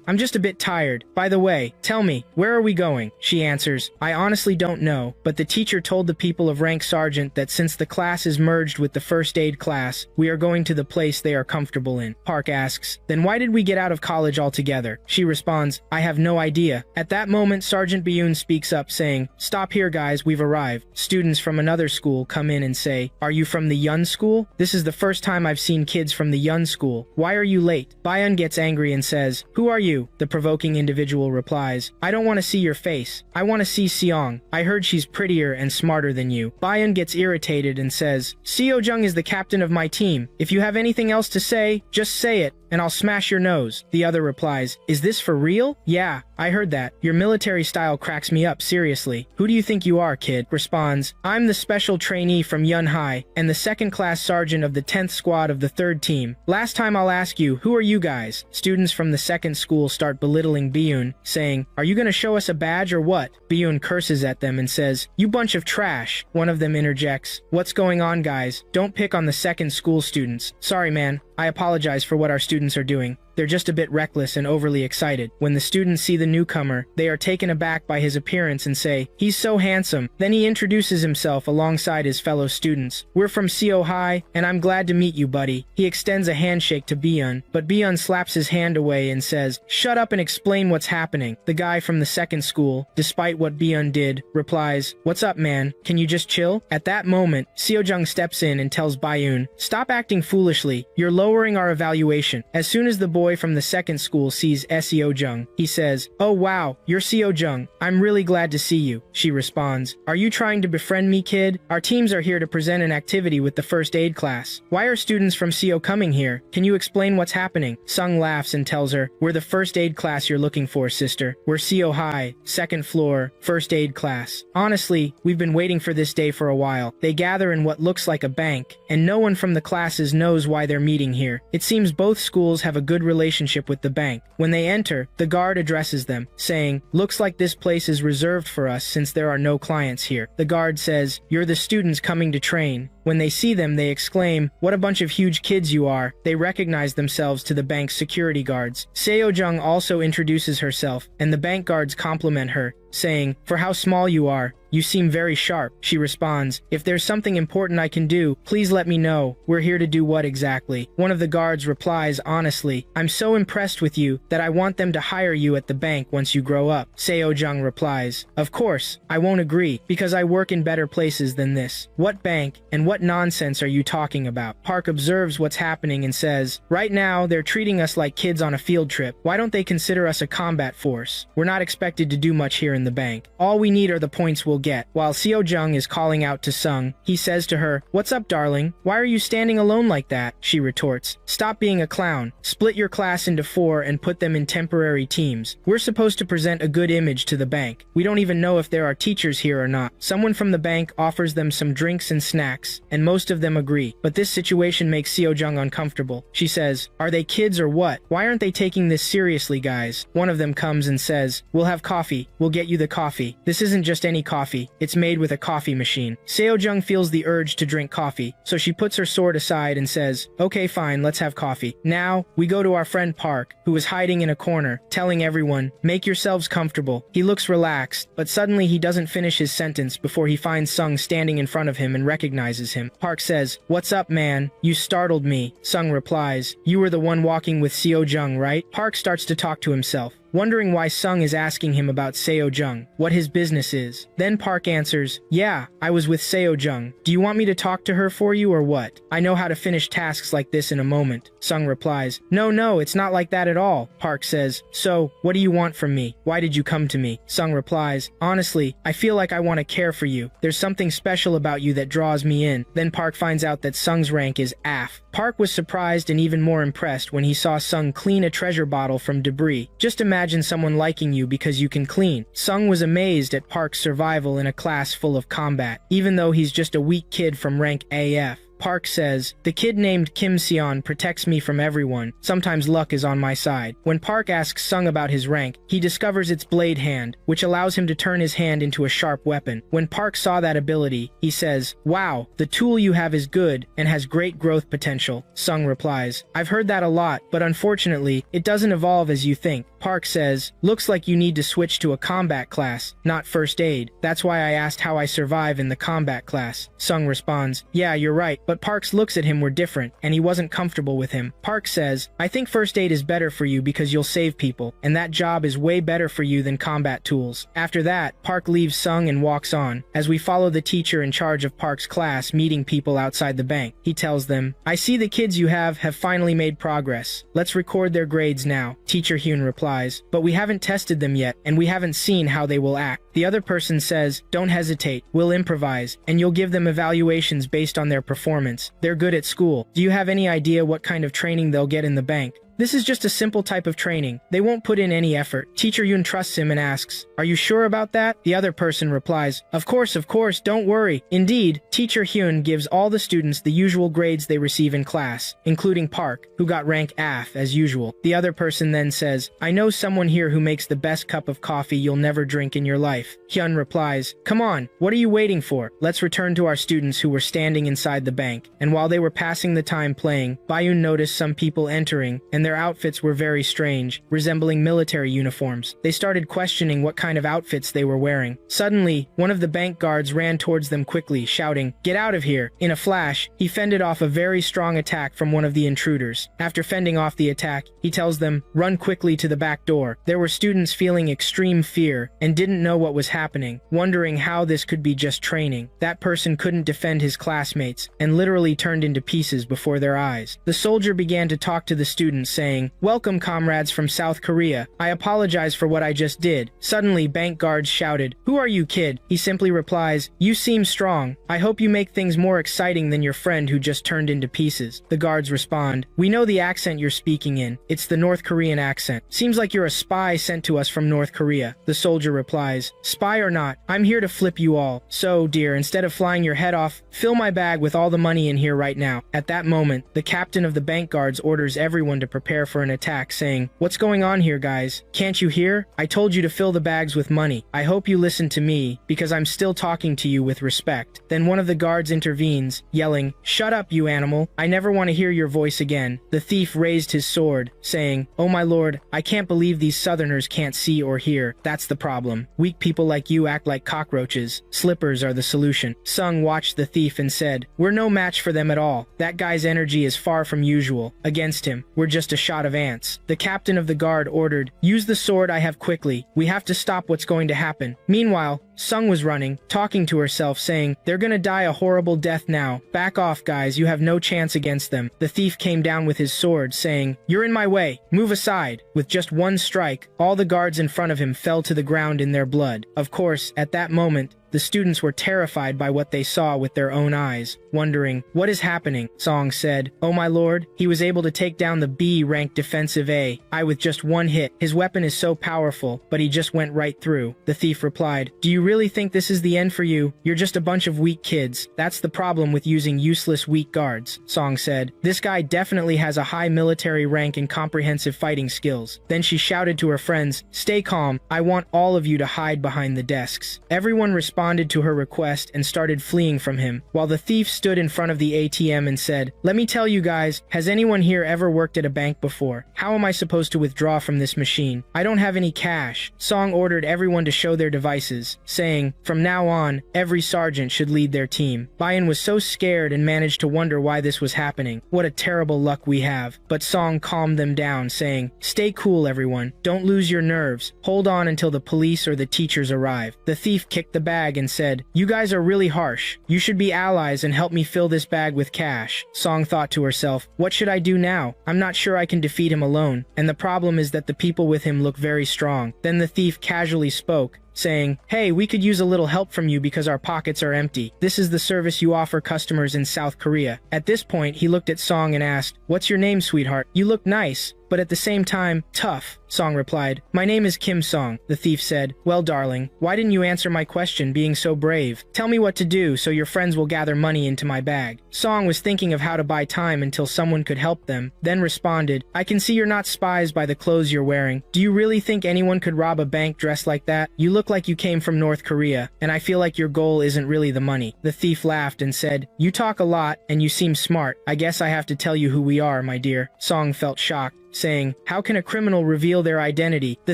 I'm just a bit tired. By the way, tell me, where are we going?" She answers, "I honestly don't know, but the teacher told the people of rank sergeant that since the class is merged with the first aid class, we are going to the place they are comfortable in." Park asks, "Then why did we get out of college altogether?" She responds, "I have no idea." At that moment, Sergeant Biyun speaks up, saying, "Stop here, guys, we've arrived." Students from another school come in and say, "Are you from the Yun school? This is the first time I've seen kids from the Yun school. Why are you late?" Bayun gets angry and says, "Who are you?" The provoking individual replies, "I don't want to see your face. I want to see Seong. I heard she's prettier and smarter than you." Bayun gets irritated and says, "Seo Jung is the captain of my team. If you have anything else to say, just say it, and I'll smash your nose." The other replies, "Is this for real?" "Yeah, I heard that. Your military style cracks me up, seriously. Who do you think you are, kid?" Responds, "I'm the special trainee from Yun High, and the second-class sergeant of the 10th squad of the 3rd team. Last time I'll ask you, who are you guys?" Students from the second school start belittling Biyun, saying, "Are you gonna show us a badge or what?" Biyun curses at them and says, "You bunch of trash." One of them interjects, "What's going on, guys? Don't pick on the second school students. Sorry, man. I apologize for what our students are doing." they're just a bit reckless and overly excited. When the students see the newcomer, they are taken aback by his appearance and say, "He's so handsome." Then he introduces himself alongside his fellow students. "We're from CO High, and I'm glad to meet you, buddy." He extends a handshake to Byun, but Byun slaps his hand away and says, "Shut up and explain what's happening." The guy from the second school, despite what Byun did, replies, "What's up, man? Can you just chill?" At that moment, Seojung steps in and tells Byun, "Stop acting foolishly. You're lowering our evaluation." As soon as the boy from the second school sees Seojung, he says, "Oh wow, you're Seojung. I'm really glad to see you." She responds, "Are you trying to befriend me, kid? Our teams are here to present an activity with the first aid class. Why are students from CO coming here? Can you explain what's happening?" Sung laughs and tells her, "We're the first aid class you're looking for, sister. We're CO High, second floor, first aid class. Honestly, we've been waiting for this day for a while." They gather in what looks like a bank, and no one from the classes knows why they're meeting here. It seems both schools have a good relationship with the bank. When they enter, the guard addresses them, saying, "Looks like this place is reserved for us since there are no clients here." The guard says, "You're the students coming to train." When they see them, they exclaim, "What a bunch of huge kids you are." They recognize themselves to the bank's security guards. Seojung also introduces herself, and the bank guards compliment her, saying, "For how small you are, you seem very sharp." She responds, "If there's something important I can do, please let me know. We're here to do what exactly?" One of the guards replies honestly, "I'm so impressed with you that I want them to hire you at the bank once you grow up." Seojung replies, "Of course, I won't agree, because I work in better places than this." "What bank, and what nonsense are you talking about?" Park observes what's happening and says, "Right now, they're treating us like kids on a field trip. Why don't they consider us a combat force? We're not expected to do much here in the bank. All we need are the points we'll get." While Seojung is calling out to Sung, he says to her, "What's up, darling? Why are you standing alone like that?" She retorts, "Stop being a clown. Split your class into 4 and put them in temporary teams. We're supposed to present a good image to the bank. We don't even know if there are teachers here or not." Someone from the bank offers them some drinks and snacks, and most of them agree. But this situation makes Seojung uncomfortable. She says, "Are they kids or what? Why aren't they taking this seriously, guys?" One of them comes and says, "We'll have coffee. We'll get you the coffee. This isn't just any coffee. It's made with a coffee machine." Seojung feels the urge to drink coffee, so she puts her sword aside and says, "Okay, fine, let's have coffee." Now, we go to our friend Park, who is hiding in a corner, telling everyone, "Make yourselves comfortable." He looks relaxed, but suddenly he doesn't finish his sentence before he finds Sung standing in front of him and recognizes him. Park says, "What's up, man? You startled me." Sung replies, "You were the one walking with Seojung, right?" Park starts to talk to himself, wondering why Sung is asking him about Seojung, what his business is. Then Park answers, "Yeah, I was with Seojung. Do you want me to talk to her for you or what? I know how to finish tasks like this in a moment." Sung replies, No, it's not like that at all." Park says, "So, what do you want from me? Why did you come to me?" Sung replies, "Honestly, I feel like I want to care for you. There's something special about you that draws me in." Then Park finds out that Sung's rank is AF. Park was surprised and even more impressed when he saw Sung clean a treasure bottle from debris. Just imagine someone liking you because you can clean. Sung was amazed at Park's survival in a class full of combat, even though he's just a weak kid from rank AF. Park says, "The kid named Kim Seon protects me from everyone. Sometimes luck is on my side." When Park asks Sung about his rank, he discovers its blade hand, which allows him to turn his hand into a sharp weapon. When Park saw that ability, he says, "Wow, the tool you have is good and has great growth potential." Sung replies, "I've heard that a lot, but unfortunately, it doesn't evolve as you think." Park says, "Looks like you need to switch to a combat class, not first aid. That's why I asked how I survive in the combat class." Sung responds, "Yeah, you're right." But Park's looks at him were different, and he wasn't comfortable with him. Park says, "I think first aid is better for you because you'll save people, and that job is way better for you than combat tools." After that, Park leaves Sung and walks on, as we follow the teacher in charge of Park's class meeting people outside the bank. He tells them, "I see the kids you have finally made progress. Let's record their grades now." Teacher Hyun replies, "But we haven't tested them yet, and we haven't seen how they will act." The other person says, "Don't hesitate, we'll improvise, and you'll give them evaluations based on their performance. They're good at school. Do you have any idea what kind of training they'll get in the bank?" This is just a simple type of training. They won't put in any effort. Teacher Yoon trusts him and asks, "Are you sure about that?" The other person replies, of course, don't worry." Indeed, Teacher Hyun gives all the students the usual grades they receive in class, including Park, who got rank AF as usual. The other person then says, "I know someone here who makes the best cup of coffee you'll never drink in your life." Hyun replies, "Come on, what are you waiting for? Let's return to our students who were standing inside the bank." And while they were passing the time playing, Bayun noticed some people entering, and their outfits were very strange, resembling military uniforms. They started questioning what kind of outfits they were wearing. Suddenly, one of the bank guards ran towards them quickly, shouting, "Get out of here!" In a flash, he fended off a very strong attack from one of the intruders. After fending off the attack, he tells them, "Run quickly to the back door." There were students feeling extreme fear and didn't know what was happening, wondering how this could be just training. That person couldn't defend his classmates and literally turned into pieces before their eyes. The soldier began to talk to the students, saying, "Welcome, comrades from South Korea. I apologize for what I just did." Suddenly, bank guards shouted, "Who are you, kid?" He simply replies, "You seem strong. I hope you make things more exciting than your friend who just turned into pieces." The guards respond, "We know the accent you're speaking in. It's the North Korean accent. Seems like you're a spy sent to us from North Korea." The soldier replies, "Spy or not, I'm here to flip you all. So, dear, instead of flying your head off, fill my bag with all the money in here right now." At that moment, the captain of the bank guards orders everyone to prepare for an attack, saying, "What's going on here, guys? Can't you hear? I told you to fill the bags with money. I hope you listen to me, because I'm still talking to you with respect." Then one of the guards intervenes, yelling, "Shut up, you animal. I never want to hear your voice again." The thief raised his sword, saying, "Oh my lord, I can't believe these southerners can't see or hear. That's the problem. Weak people like you act like cockroaches. Slippers are the solution." Sung watched the thief and said, "We're no match for them at all. That guy's energy is far from usual. Against him, we're just a shot of ants." The captain of the guard ordered, "Use the sword I have quickly. We have to stop what's going to happen." Meanwhile, Sung was running, talking to herself, saying, "They're gonna die a horrible death now. Back off, guys. You have no chance against them." The thief came down with his sword, saying, "You're in my way. Move aside." With just one strike, all the guards in front of him fell to the ground in their blood. Of course, at that moment, the students were terrified by what they saw with their own eyes, wondering, "What is happening?" Song said, "Oh my lord, he was able to take down the B-ranked defensive AI with just one hit. His weapon is so powerful, but he just went right through." The thief replied, "Do you really think this is the end for you? You're just a bunch of weak kids. That's the problem with using useless weak guards." Song said, "This guy definitely has a high military rank and comprehensive fighting skills." Then she shouted to her friends, "Stay calm. I want all of you to hide behind the desks." Everyone responded to her request and started fleeing from him, while the thief stood in front of the ATM and said, "Let me tell you guys, has anyone here ever worked at a bank before? How am I supposed to withdraw from this machine? I don't have any cash." Song ordered everyone to show their devices, saying, "From now on, every sergeant should lead their team." Bayan was so scared and managed to wonder why this was happening. What a terrible luck we have. But Song calmed them down, saying, "Stay cool, everyone. Don't lose your nerves. Hold on until the police or the teachers arrive." The thief kicked the bag and said, "You guys are really harsh. You should be allies and help me fill this bag with cash." Song thought to herself, "What should I do now? I'm not sure I can defeat him alone, and the problem is that the people with him look very strong." Then the thief casually spoke, saying, "Hey, we could use a little help from you because our pockets are empty. This is the service you offer customers in South Korea." At this point, he looked at Song and asked, "What's your name, sweetheart? You look nice, but at the same time, tough." Song replied, "My name is Kim Song." The thief said, "Well, darling, why didn't you answer my question being so brave? Tell me what to do so your friends will gather money into my bag." Song was thinking of how to buy time until someone could help them, then responded, "I can see you're not spies by the clothes you're wearing. Do you really think anyone could rob a bank dressed like that? You look like you came from North Korea, and I feel like your goal isn't really the money." The thief laughed and said, "You talk a lot, and you seem smart. I guess I have to tell you who we are, my dear." Song felt shocked, saying, "How can a criminal reveal their identity?" The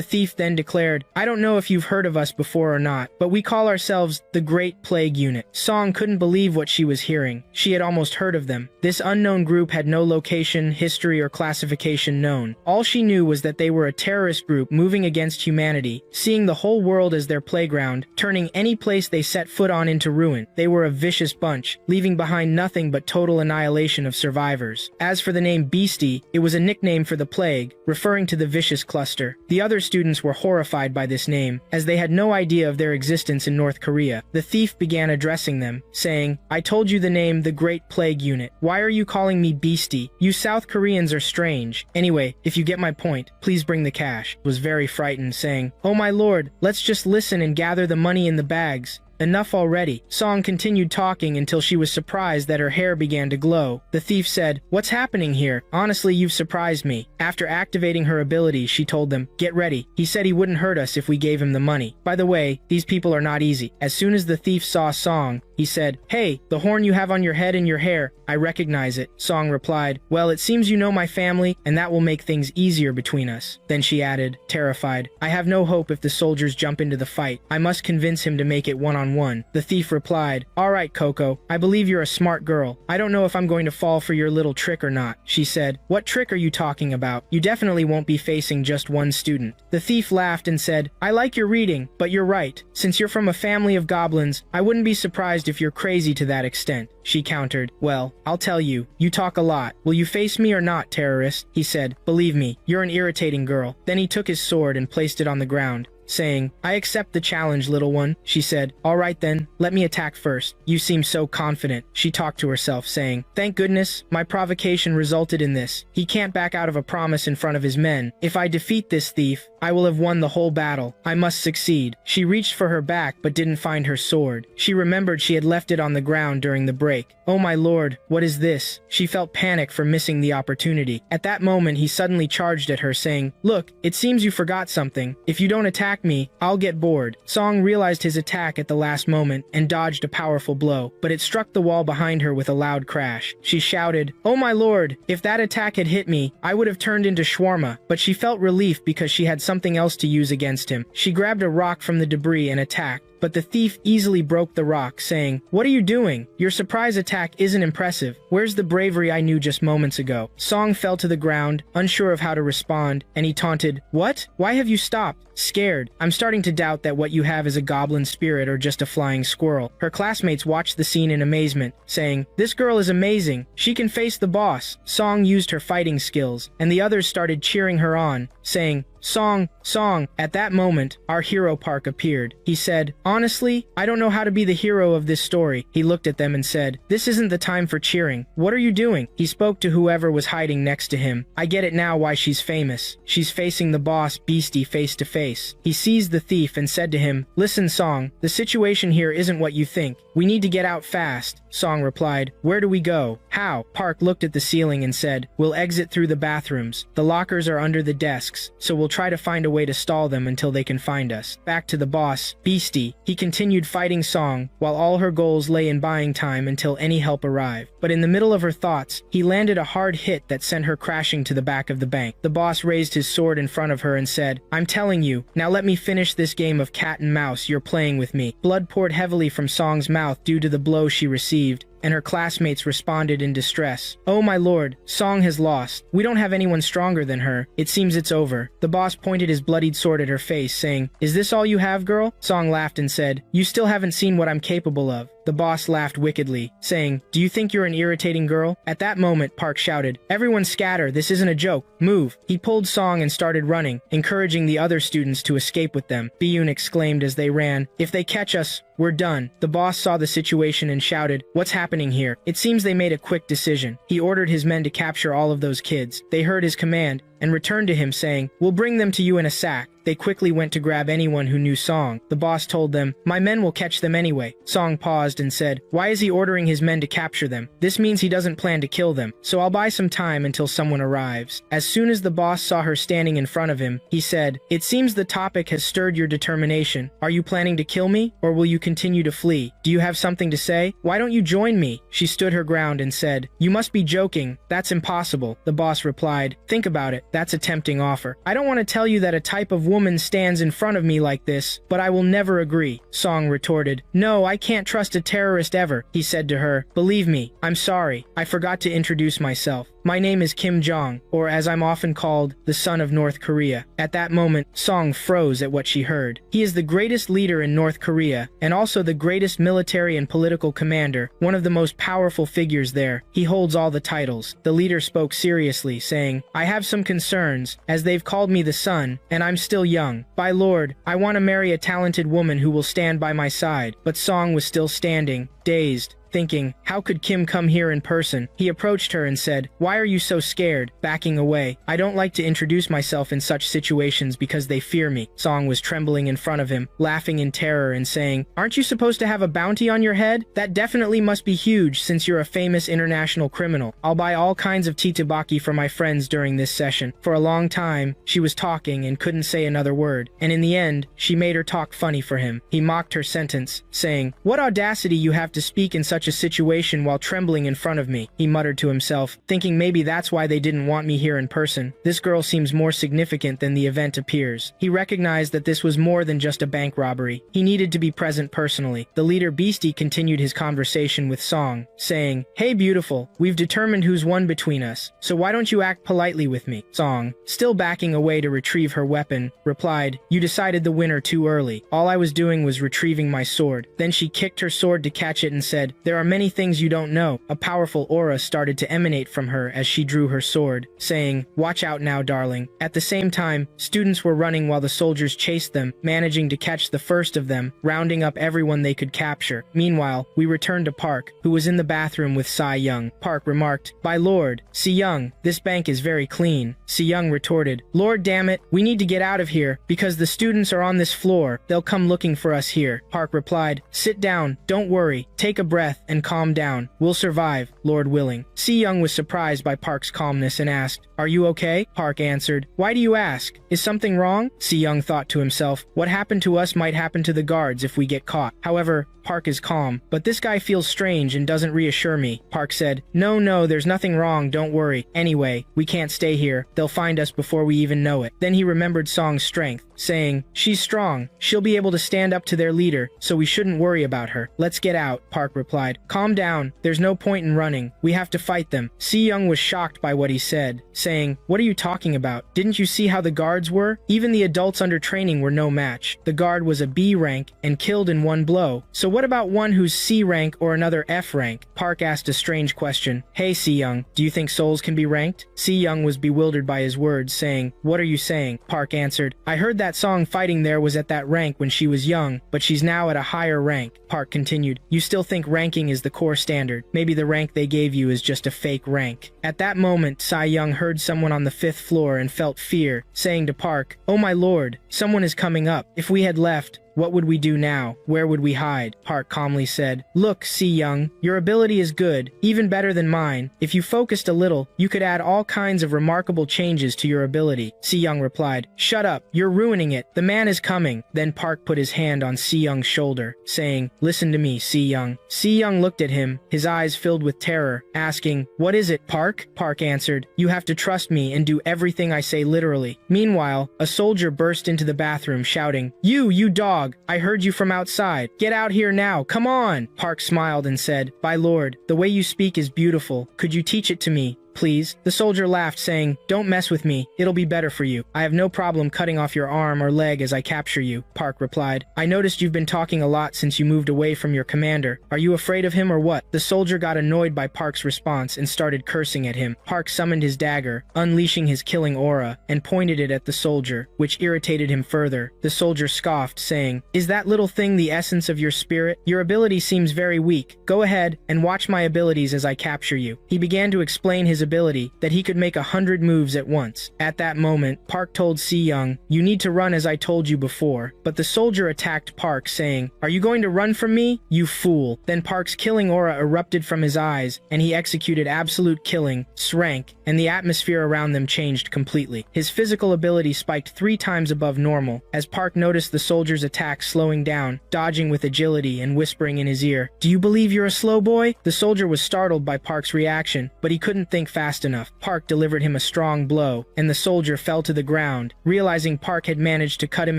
thief then declared, "I don't know if you've heard of us before or not, but we call ourselves the Great Plague Unit." Song couldn't believe what she was hearing. She had almost heard of them. This unknown group had no location, history, or classification known. All she knew was that they were a terrorist group moving against humanity, seeing the whole world as their playground, turning any place they set foot on into ruin. They were a vicious bunch, leaving behind nothing but total annihilation of survivors. As for the name Beastie, it was a nickname for the plague, referring to the vicious cluster. The other students were horrified by this name, as they had no idea of their existence in North Korea. The thief began addressing them, saying, "I told you the name the Great Plague Unit. Why are you calling me Beastie? You South Koreans are strange. Anyway, if you get my point, please bring the cash." Was very frightened, saying, "Oh my lord, let's just listen and gather the money in the bags. Enough already. Song continued talking until she was surprised that her hair began to glow. The thief said, "What's happening here? Honestly, you've surprised me." After activating her ability, she told them, "Get ready. He said he wouldn't hurt us if we gave him the money. By the way, these people are not easy." As soon as the thief saw Song, he said, "Hey, the horn you have on your head and your hair, I recognize it." Song replied, "Well, it seems you know my family, and that will make things easier between us." Then she added, terrified, "I have no hope if the soldiers jump into the fight. I must convince him to make it one-on-one." The thief replied, "All right, Coco, I believe you're a smart girl. I don't know if I'm going to fall for your little trick or not." She said, "What trick are you talking about? You definitely won't be facing just one student." The thief laughed and said, "I like your reading, but you're right. Since you're from a family of goblins, I wouldn't be surprised if you're crazy to that extent." She countered, "Well, I'll tell you. You talk a lot. Will you face me or not, terrorist?" He said, "Believe me, you're an irritating girl." Then he took his sword and placed it on the ground, saying, "I accept the challenge, little one." She said, "All right then, let me attack first. You seem so confident." She talked to herself, saying, "Thank goodness, my provocation resulted in this. He can't back out of a promise in front of his men. If I defeat this thief, I will have won the whole battle. I must succeed." She reached for her back but didn't find her sword. She remembered she had left it on the ground during the break. "Oh my lord, what is this?" She felt panic for missing the opportunity. At that moment, he suddenly charged at her, saying, "Look, it seems you forgot something. If you don't attack me, I'll get bored." Song realized his attack at the last moment and dodged a powerful blow, but it struck the wall behind her with a loud crash. She shouted, "Oh my lord, if that attack had hit me, I would have turned into shawarma," but she felt relief because she had something else to use against him. She grabbed a rock from the debris and attacked, but the thief easily broke the rock, saying, "What are you doing? Your surprise attack isn't impressive. Where's the bravery I knew just moments ago?" Song fell to the ground, unsure of how to respond, and he taunted, "What? Why have you stopped?" Scared, "I'm starting to doubt that what you have is a goblin spirit or just a flying squirrel." Her classmates watched the scene in amazement, saying, "This girl is amazing. She can face the boss." Song used her fighting skills, and the others started cheering her on, saying, "Song, Song." At that moment, our hero Park appeared. He said, "Honestly, I don't know how to be the hero of this story." He looked at them and said, "This isn't the time for cheering. What are you doing?" He spoke to whoever was hiding next to him. "I get it now why she's famous. She's facing the boss Beastie face to face." He seized the thief and said to him, "Listen, Song, the situation here isn't what you think. We need to get out fast." Song replied, "Where do we go? How?" Park looked at the ceiling and said, "We'll exit through the bathrooms. The lockers are under the desks, so we'll try to find a way to stall them until they can find us." Back to the boss, Beastie. He continued fighting Song, while all her goals lay in buying time until any help arrived. But in the middle of her thoughts, he landed a hard hit that sent her crashing to the back of the bank. The boss raised his sword in front of her and said, "I'm telling you, now let me finish this game of cat and mouse you're playing with me." Blood poured heavily from Song's mouth due to the blow she received, and her classmates responded in distress. "Oh my lord, Song has lost. We don't have anyone stronger than her. It seems it's over." The boss pointed his bloodied sword at her face, saying, "Is this all you have, girl?" Song laughed and said, "You still haven't seen what I'm capable of." The boss laughed wickedly, saying, "Do you think you're an irritating girl?" At that moment, Park shouted, "Everyone scatter, this isn't a joke. Move." He pulled Song and started running, encouraging the other students to escape with them. Biyun exclaimed as they ran, "If they catch us, we're done." The boss saw the situation and shouted, "What's happening here?" It seems they made a quick decision. He ordered his men to capture all of those kids. They heard his command and returned to him saying, "We'll bring them to you in a sack." They quickly went to grab anyone who knew Song. The boss told them, "My men will catch them anyway." Song paused and said, "Why is he ordering his men to capture them? This means he doesn't plan to kill them, so I'll buy some time until someone arrives." As soon as the boss saw her standing in front of him, he said, "It seems the topic has stirred your determination. Are you planning to kill me, or will you continue to flee? Do you have something to say? Why don't you join me?" She stood her ground and said, "You must be joking. That's impossible." The boss replied, "Think about it. That's a tempting offer. I don't want to tell you that a type of woman stands in front of me like this, but I will never agree." Song retorted, "No, I can't trust a terrorist ever." He said to her, "Believe me, I'm sorry. I forgot to introduce myself. My name is Kim Jong, or as I'm often called, the son of North Korea." At that moment, Song froze at what she heard. He is the greatest leader in North Korea, and also the greatest military and political commander, one of the most powerful figures there. He holds all the titles. The leader spoke seriously, saying, "I have some concerns, as they've called me the son, and I'm still young. By Lord, I want to marry a talented woman who will stand by my side." But Song was still standing, dazed. thinking, how could Kim come here in person? He approached her and said, why are you so scared? Backing away. I don't like to introduce myself in such situations because they fear me. Song was trembling in front of him, laughing in terror and saying, aren't you supposed to have a bounty on your head? That definitely must be huge since you're a famous international criminal. I'll buy all kinds of titubaki for my friends during this session. For a long time, she was talking and couldn't say another word, and in the end, she made her talk funny for him. He mocked her sentence, saying, what audacity you have to speak in such a situation while trembling in front of me. He muttered to himself, thinking maybe that's why they didn't want me here in person. This girl seems more significant than the event appears. He recognized that this was more than just a bank robbery. He needed to be present personally. The leader Beastie continued his conversation with Song, saying, hey beautiful, we've determined who's won between us, so why don't you act politely with me? Song, still backing away to retrieve her weapon, replied, you decided the winner too early. All I was doing was retrieving my sword. Then she kicked her sword to catch it and said, there are many things you don't know. A powerful aura started to emanate from her as she drew her sword, saying, watch out now, darling. At the same time, students were running while the soldiers chased them, managing to catch the first of them, rounding up everyone they could capture. Meanwhile, we returned to Park, who was in the bathroom with Si Young. Park remarked, by Lord, Si Young, this bank is very clean. Si Young retorted, Lord damn it, we need to get out of here, because the students are on this floor. They'll come looking for us here. Park replied, sit down, don't worry, take a breath, and calm down. We'll survive, Lord willing. Si Young was surprised by Park's calmness and asked, are you okay? Park answered, why do you ask? Is something wrong? Si Young thought to himself, what happened to us might happen to the guards if we get caught. However, Park is calm, but this guy feels strange and doesn't reassure me. Park said, no, there's nothing wrong, don't worry. Anyway, we can't stay here. They'll find us before we even know it. Then he remembered Song's strength, saying, she's strong. She'll be able to stand up to their leader, so we shouldn't worry about her. Let's get out, Park replied. Calm down. There's no point in running. We have to fight them. Si Young was shocked by what he said, saying, what are you talking about? Didn't you see how the guards were? Even the adults under training were no match. The guard was a B rank and killed in one blow. So what about one who's C rank or another F rank? Park asked a strange question. Hey Si Young, do you think souls can be ranked? Si Young was bewildered by his words, saying, what are you saying? Park answered, I heard that Song fighting there was at that rank when she was young, but she's now at a higher rank. Park continued, you still think ranking is the core standard. Maybe the rank they gave you is just a fake rank. At that moment, Si Young heard someone on the 5th floor and felt fear, saying to Park, oh my lord, someone is coming up. If we had left, what would we do now? Where would we hide? Park calmly said, look, Si Young, your ability is good, even better than mine. If you focused a little, you could add all kinds of remarkable changes to your ability. Si Young replied, shut up, you're ruining it. The man is coming. Then Park put his hand on Si Young's shoulder, saying, listen to me, Si Young. Si Young looked at him, his eyes filled with terror, asking, what is it, Park? Park answered, you have to trust me and do everything I say literally. Meanwhile, a soldier burst into the bathroom shouting, you dog! I heard you from outside. Get out here now, come on! Park smiled and said, by Lord, the way you speak is beautiful. Could you teach it to me? Please? The soldier laughed, saying, don't mess with me. It'll be better for you. I have no problem cutting off your arm or leg as I capture you. Park replied, I noticed you've been talking a lot since you moved away from your commander. Are you afraid of him or what? The soldier got annoyed by Park's response and started cursing at him. Park summoned his dagger, unleashing his killing aura, and pointed it at the soldier, which irritated him further. The soldier scoffed, saying, is that little thing the essence of your spirit? Your ability seems very weak. Go ahead and watch my abilities as I capture you. He began to explain his ability that he could make 100 moves at once. At that moment, Park told Si Young, you need to run as I told you before. But the soldier attacked Park, saying, are you going to run from me? You fool. Then Park's killing aura erupted from his eyes, and he executed absolute killing, shrank, and the atmosphere around them changed completely. His physical ability spiked 3 times above normal, as Park noticed the soldier's attack slowing down, dodging with agility and whispering in his ear, do you believe you're a slow boy? The soldier was startled by Park's reaction, but he couldn't think fast enough. Park delivered him a strong blow, and the soldier fell to the ground, realizing Park had managed to cut him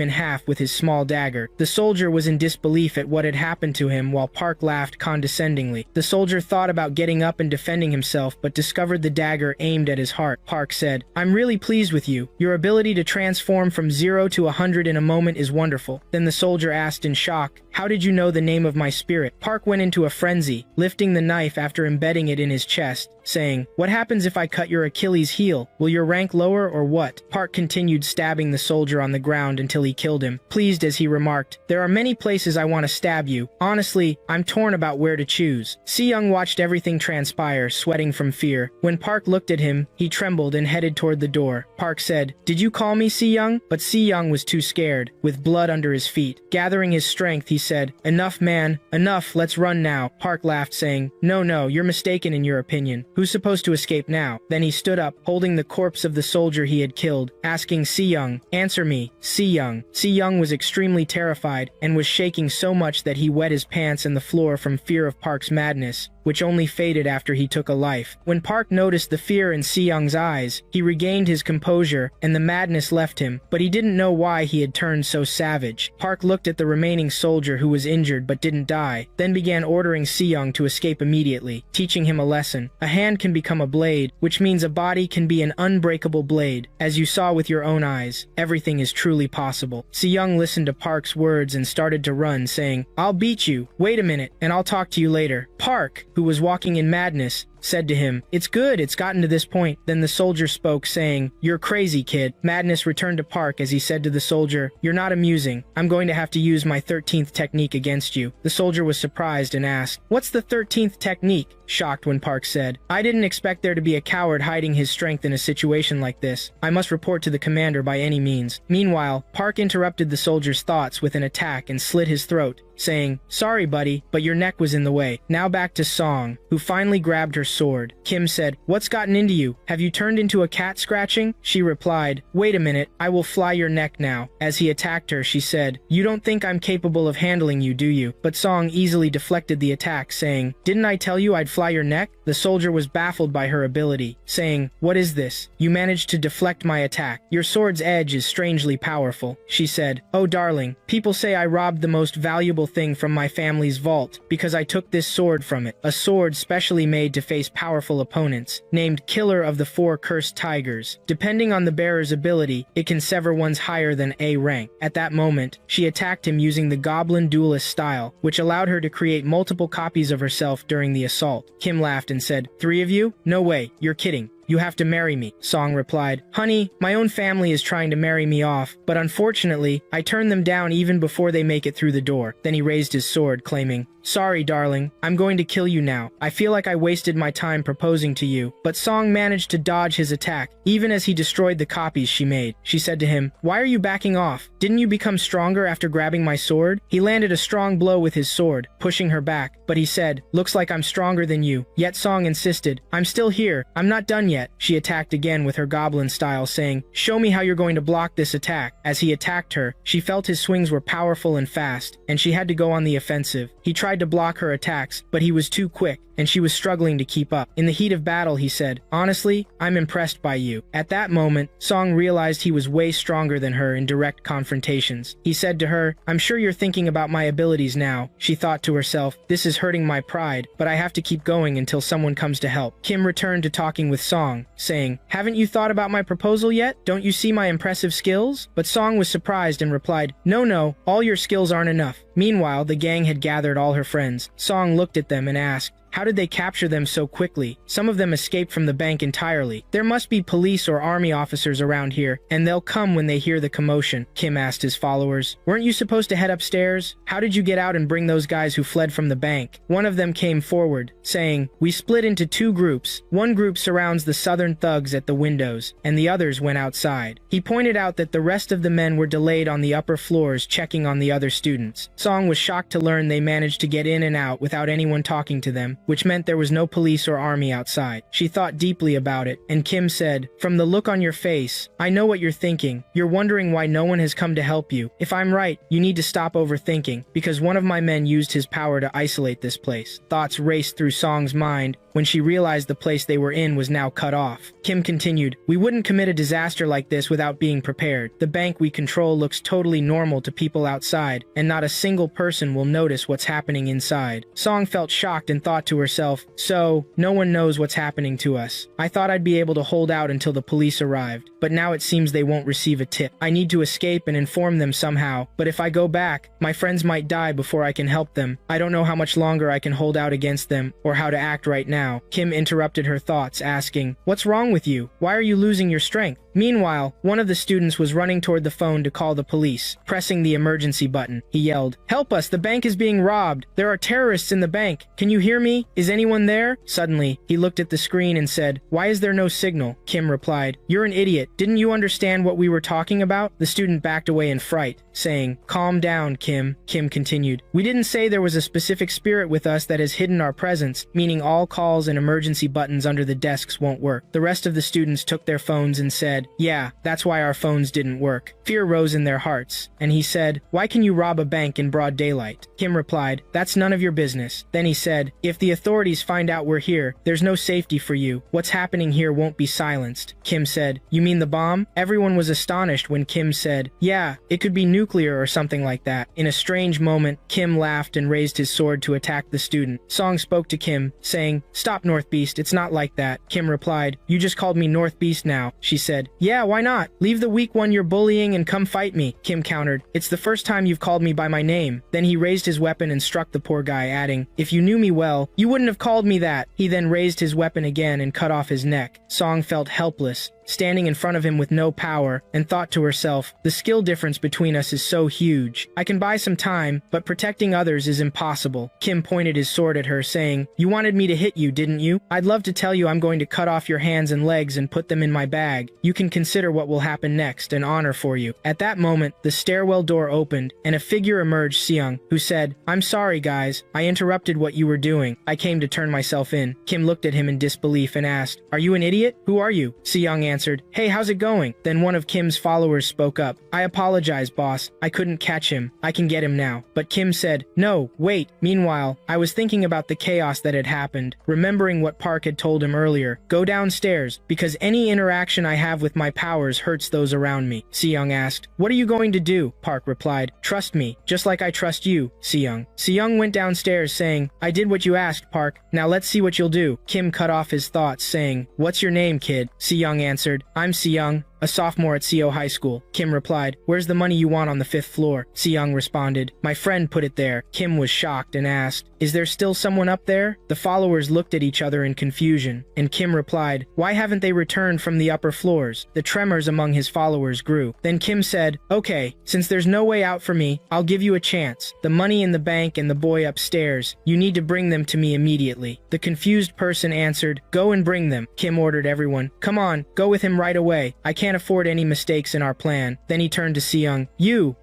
in half with his small dagger. The soldier was in disbelief at what had happened to him while Park laughed condescendingly. The soldier thought about getting up and defending himself, but discovered the dagger aimed at his heart. Park said, I'm really pleased with you. Your ability to transform from 0 to 100 in a moment is wonderful. Then the soldier asked in shock, how did you know the name of my spirit? Park went into a frenzy, lifting the knife after embedding it in his chest, saying, what happened happens if I cut your Achilles heel? Will your rank lower or what? Park continued stabbing the soldier on the ground until he killed him, pleased as he remarked, there are many places I want to stab you. Honestly, I'm torn about where to choose. Si-young watched everything transpire, sweating from fear. When Park looked at him, he trembled and headed toward the door. Park said, "Did you call me, Si-young?" But Si-young was too scared, with blood under his feet. Gathering his strength, he said, "Enough, man. Enough, let's run now." Park laughed, saying, No, you're mistaken in your opinion. Who's supposed to escape now?" Then he stood up, holding the corpse of the soldier he had killed, asking Si-young, "Answer me, Si-young." Si-young was extremely terrified, and was shaking so much that he wet his pants and the floor from fear of Park's madness, which only faded after he took a life. When Park noticed the fear in Si-young's eyes, he regained his composure, and the madness left him, but he didn't know why he had turned so savage. Park looked at the remaining soldier who was injured but didn't die, then began ordering Si-young to escape immediately, teaching him a lesson. A hand can become a blade, which means a body can be an unbreakable blade. As you saw with your own eyes, everything is truly possible. Si-young listened to Park's words and started to run, saying, "I'll beat you. Wait a minute, and I'll talk to you later." Park, who was walking in madness, said to him, "It's good it's gotten to this point." Then the soldier spoke, saying, "You're crazy, kid." Madness returned to Park as he said to the soldier, "You're not amusing. I'm going to have to use my 13th technique against you." The soldier was surprised and asked, "What's the 13th technique?" Shocked when Park said, "I didn't expect there to be a coward hiding his strength in a situation like this. I must report to the commander by any means." Meanwhile, Park interrupted the soldier's thoughts with an attack and slit his throat, saying, "Sorry, buddy, but your neck was in the way." Now back to Song, who finally grabbed her sword. Kim said, "What's gotten into you? Have you turned into a cat scratching?" She replied, "Wait a minute, I will fly your neck now." As he attacked her, she said, "You don't think I'm capable of handling you, do you?" But Song easily deflected the attack, saying, "Didn't I tell you I'd fly your neck?" The soldier was baffled by her ability, saying, "What is this? You managed to deflect my attack. Your sword's edge is strangely powerful." She said, "Oh darling, people say I robbed the most valuable thing from my family's vault because I took this sword from it, a sword specially made to face powerful opponents, named Killer of the Four Cursed Tigers. Depending on the bearer's ability, it can sever one's higher than A rank." At that moment, she attacked him using the Goblin Duelist style, which allowed her to create multiple copies of herself during the assault. Kim laughed and said, "3 of you? No way, you're kidding. You have to marry me." Song replied, "Honey, my own family is trying to marry me off, but unfortunately, I turn them down even before they make it through the door." Then he raised his sword, claiming, "Sorry, darling, I'm going to kill you now. I feel like I wasted my time proposing to you." But Song managed to dodge his attack, even as he destroyed the copies she made. She said to him, "Why are you backing off? Didn't you become stronger after grabbing my sword?" He landed a strong blow with his sword, pushing her back, but he said, "Looks like I'm stronger than you." Yet Song insisted, "I'm still here. I'm not done yet." She attacked again with her goblin style, saying, "Show me how you're going to block this attack." As he attacked her, she felt his swings were powerful and fast, and she had to go on the offensive. He tried to block her attacks, but he was too quick, and she was struggling to keep up. In the heat of battle, he said, "Honestly, I'm impressed by you." At that moment, Song realized he was way stronger than her in direct confrontations. He said to her, "I'm sure you're thinking about my abilities now." She thought to herself, "This is hurting my pride, but I have to keep going until someone comes to help." Kim returned to talking with Song, saying, "Haven't you thought about my proposal yet? Don't you see my impressive skills?" But Song was surprised and replied, No, all your skills aren't enough." Meanwhile, the gang had gathered all her friends. Song looked at them and asked, "How did they capture them so quickly? Some of them escaped from the bank entirely. There must be police or army officers around here, and they'll come when they hear the commotion." Kim asked his followers, "Weren't you supposed to head upstairs? How did you get out and bring those guys who fled from the bank?" One of them came forward, saying, "We split into 2 groups. One group surrounds the southern thugs at the windows, and the others went outside." He pointed out that the rest of the men were delayed on the upper floors checking on the other students. Song was shocked to learn they managed to get in and out without anyone talking to them, which meant there was no police or army outside. She thought deeply about it, and Kim said, "From the look on your face, I know what you're thinking. You're wondering why no one has come to help you. If I'm right, you need to stop overthinking, because one of my men used his power to isolate this place." Thoughts raced through Song's mind when she realized the place they were in was now cut off. Kim continued, "We wouldn't commit a disaster like this without being prepared. The bank we control looks totally normal to people outside, and not a single person will notice what's happening inside." Song felt shocked and thought to herself, "So, no one knows what's happening to us. I thought I'd be able to hold out until the police arrived, but now it seems they won't receive a tip. I need to escape and inform them somehow, but if I go back, my friends might die before I can help them. I don't know how much longer I can hold out against them, or how to act right now. now. Kim interrupted her thoughts, asking, "What's wrong with you? Why are you losing your strength?" Meanwhile, one of the students was running toward the phone to call the police. Pressing the emergency button, he yelled, "Help us, the bank is being robbed! There are terrorists in the bank! Can you hear me? Is anyone there?" Suddenly, he looked at the screen and said, "Why is there no signal?" Kim replied, "You're an idiot. Didn't you understand what we were talking about?" The student backed away in fright, saying, "Calm down, Kim." Kim continued, "We didn't say there was a specific spirit with us that has hidden our presence, meaning all calls and emergency buttons under the desks won't work." The rest of the students took their phones and said, "Yeah, that's why our phones didn't work." Fear rose in their hearts, and he said, "Why can you rob a bank in broad daylight?" Kim replied, "That's none of your business." Then he said, "If the authorities find out we're here, there's no safety for you. What's happening here won't be silenced." Kim said, "You mean the bomb?" Everyone was astonished when Kim said, "Yeah, it could be nuclear or something like that." In a strange moment, Kim laughed and raised his sword to attack the student. Song spoke to Kim, saying, "Stop, North Beast, it's not like that." Kim replied, "You just called me North Beast now." She said, "Yeah, why not? Leave the weak one you're bullying and come fight me." Kim countered, "It's the first time you've called me by my name." Then he raised his weapon and struck the poor guy, adding, "If you knew me well, you wouldn't have called me that." He then raised his weapon again and cut off his neck. Song felt helpless, standing in front of him with no power, and thought to herself, "The skill difference between us is so huge. I can buy some time, but protecting others is impossible." Kim pointed his sword at her, saying, "You wanted me to hit you, didn't you? I'd love to tell you I'm going to cut off your hands and legs and put them in my bag. You can consider what will happen next, an honor for you." At that moment, the stairwell door opened, and a figure emerged, Seung, who said, "I'm sorry, guys. I interrupted what you were doing. I came to turn myself in." Kim looked at him in disbelief and asked, "Are you an idiot? Who are you?" Seung answered, "Hey, how's it going?" Then one of Kim's followers spoke up, "I apologize, boss. I couldn't catch him. I can get him now." But Kim said, "No, wait." Meanwhile, I was thinking about the chaos that had happened, remembering what Park had told him earlier. "Go downstairs, because any interaction I have with my powers hurts those around me." Seung asked, "What are you going to do?" Park replied, "Trust me, just like I trust you, Seung." Seung went downstairs saying, "I did what you asked, Park. Now let's see what you'll do." Kim cut off his thoughts, saying, "What's your name, kid?" Seung answered, "I'm Seung, a sophomore at CO High School." Kim replied, "Where's the money you want on the 5th floor?" Seung responded, "My friend put it there." Kim was shocked and asked, "Is there still someone up there?" The followers looked at each other in confusion, and Kim replied, "Why haven't they returned from the upper floors?" The tremors among his followers grew. Then Kim said, "Okay, since there's no way out for me, I'll give you a chance. The money in the bank and the boy upstairs. You need to bring them to me immediately." The confused person answered, "Go and bring them." Kim ordered everyone, "Come on, go with him right away. I can't afford any mistakes in our plan." Then he turned to Seung.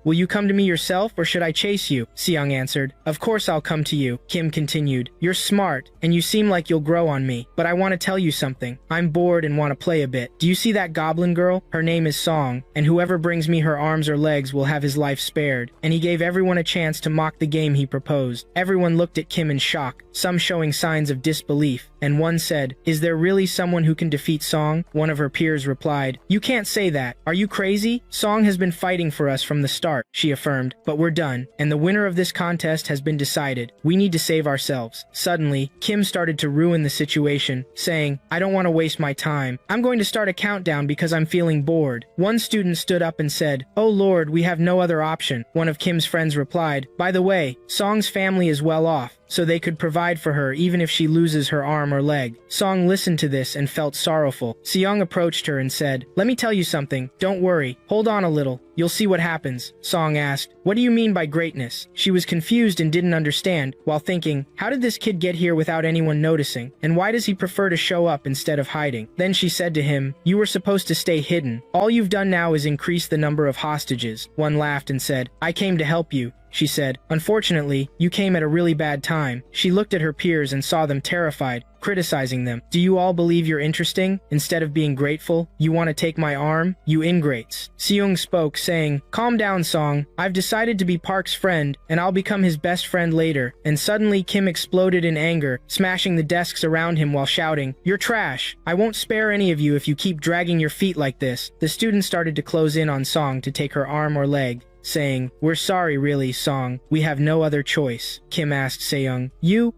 Will you come to me yourself, or should I chase you?" Seung answered, "Of course I'll come to you." Kim continued, "You're smart, and you seem like you'll grow on me. But I want to tell you something. I'm bored and want to play a bit. Do you see that goblin girl? Her name is Song, and whoever brings me her arms or legs will have his life spared." And he gave everyone a chance to mock the game he proposed. Everyone looked at Kim in shock, some showing signs of disbelief, and one said, "Is there really someone who can defeat Song?" One of her peers replied, "You can't say that. Are you crazy? Song has been fighting for us from the start," she affirmed, "but we're done, and the winner of this contest has been decided. We need to save ourselves." Suddenly, Kim started to ruin the situation, saying, "I don't want to waste my time. I'm going to start a countdown because I'm feeling bored." One student stood up and said, "Oh Lord, we have no other option." One of Kim's friends replied, "By the way, Song's family is well off, so they could provide for her even if she loses her arm or leg." Song listened to this and felt sorrowful. Seung approached her and said, "Let me tell you something. Don't worry. Hold on a little. You'll see what happens." Song asked, "What do you mean by greatness?" She was confused and didn't understand, while thinking, how did this kid get here without anyone noticing? And why does he prefer to show up instead of hiding? Then she said to him, "You were supposed to stay hidden. All you've done now is increase the number of hostages." One laughed and said, "I came to help you." She said, "Unfortunately, you came at a really bad time." She looked at her peers and saw them terrified, criticizing them. "Do you all believe you're interesting? Instead of being grateful, you want to take my arm? You ingrates." Seung spoke, saying, "Calm down, Song. I've decided to be Park's friend, and I'll become his best friend later." And suddenly Kim exploded in anger, smashing the desks around him while shouting, "You're trash. I won't spare any of you if you keep dragging your feet like this." The students started to close in on Song to take her arm or leg, saying, "We're sorry really, Song. We have no other choice." Kim asked Seung,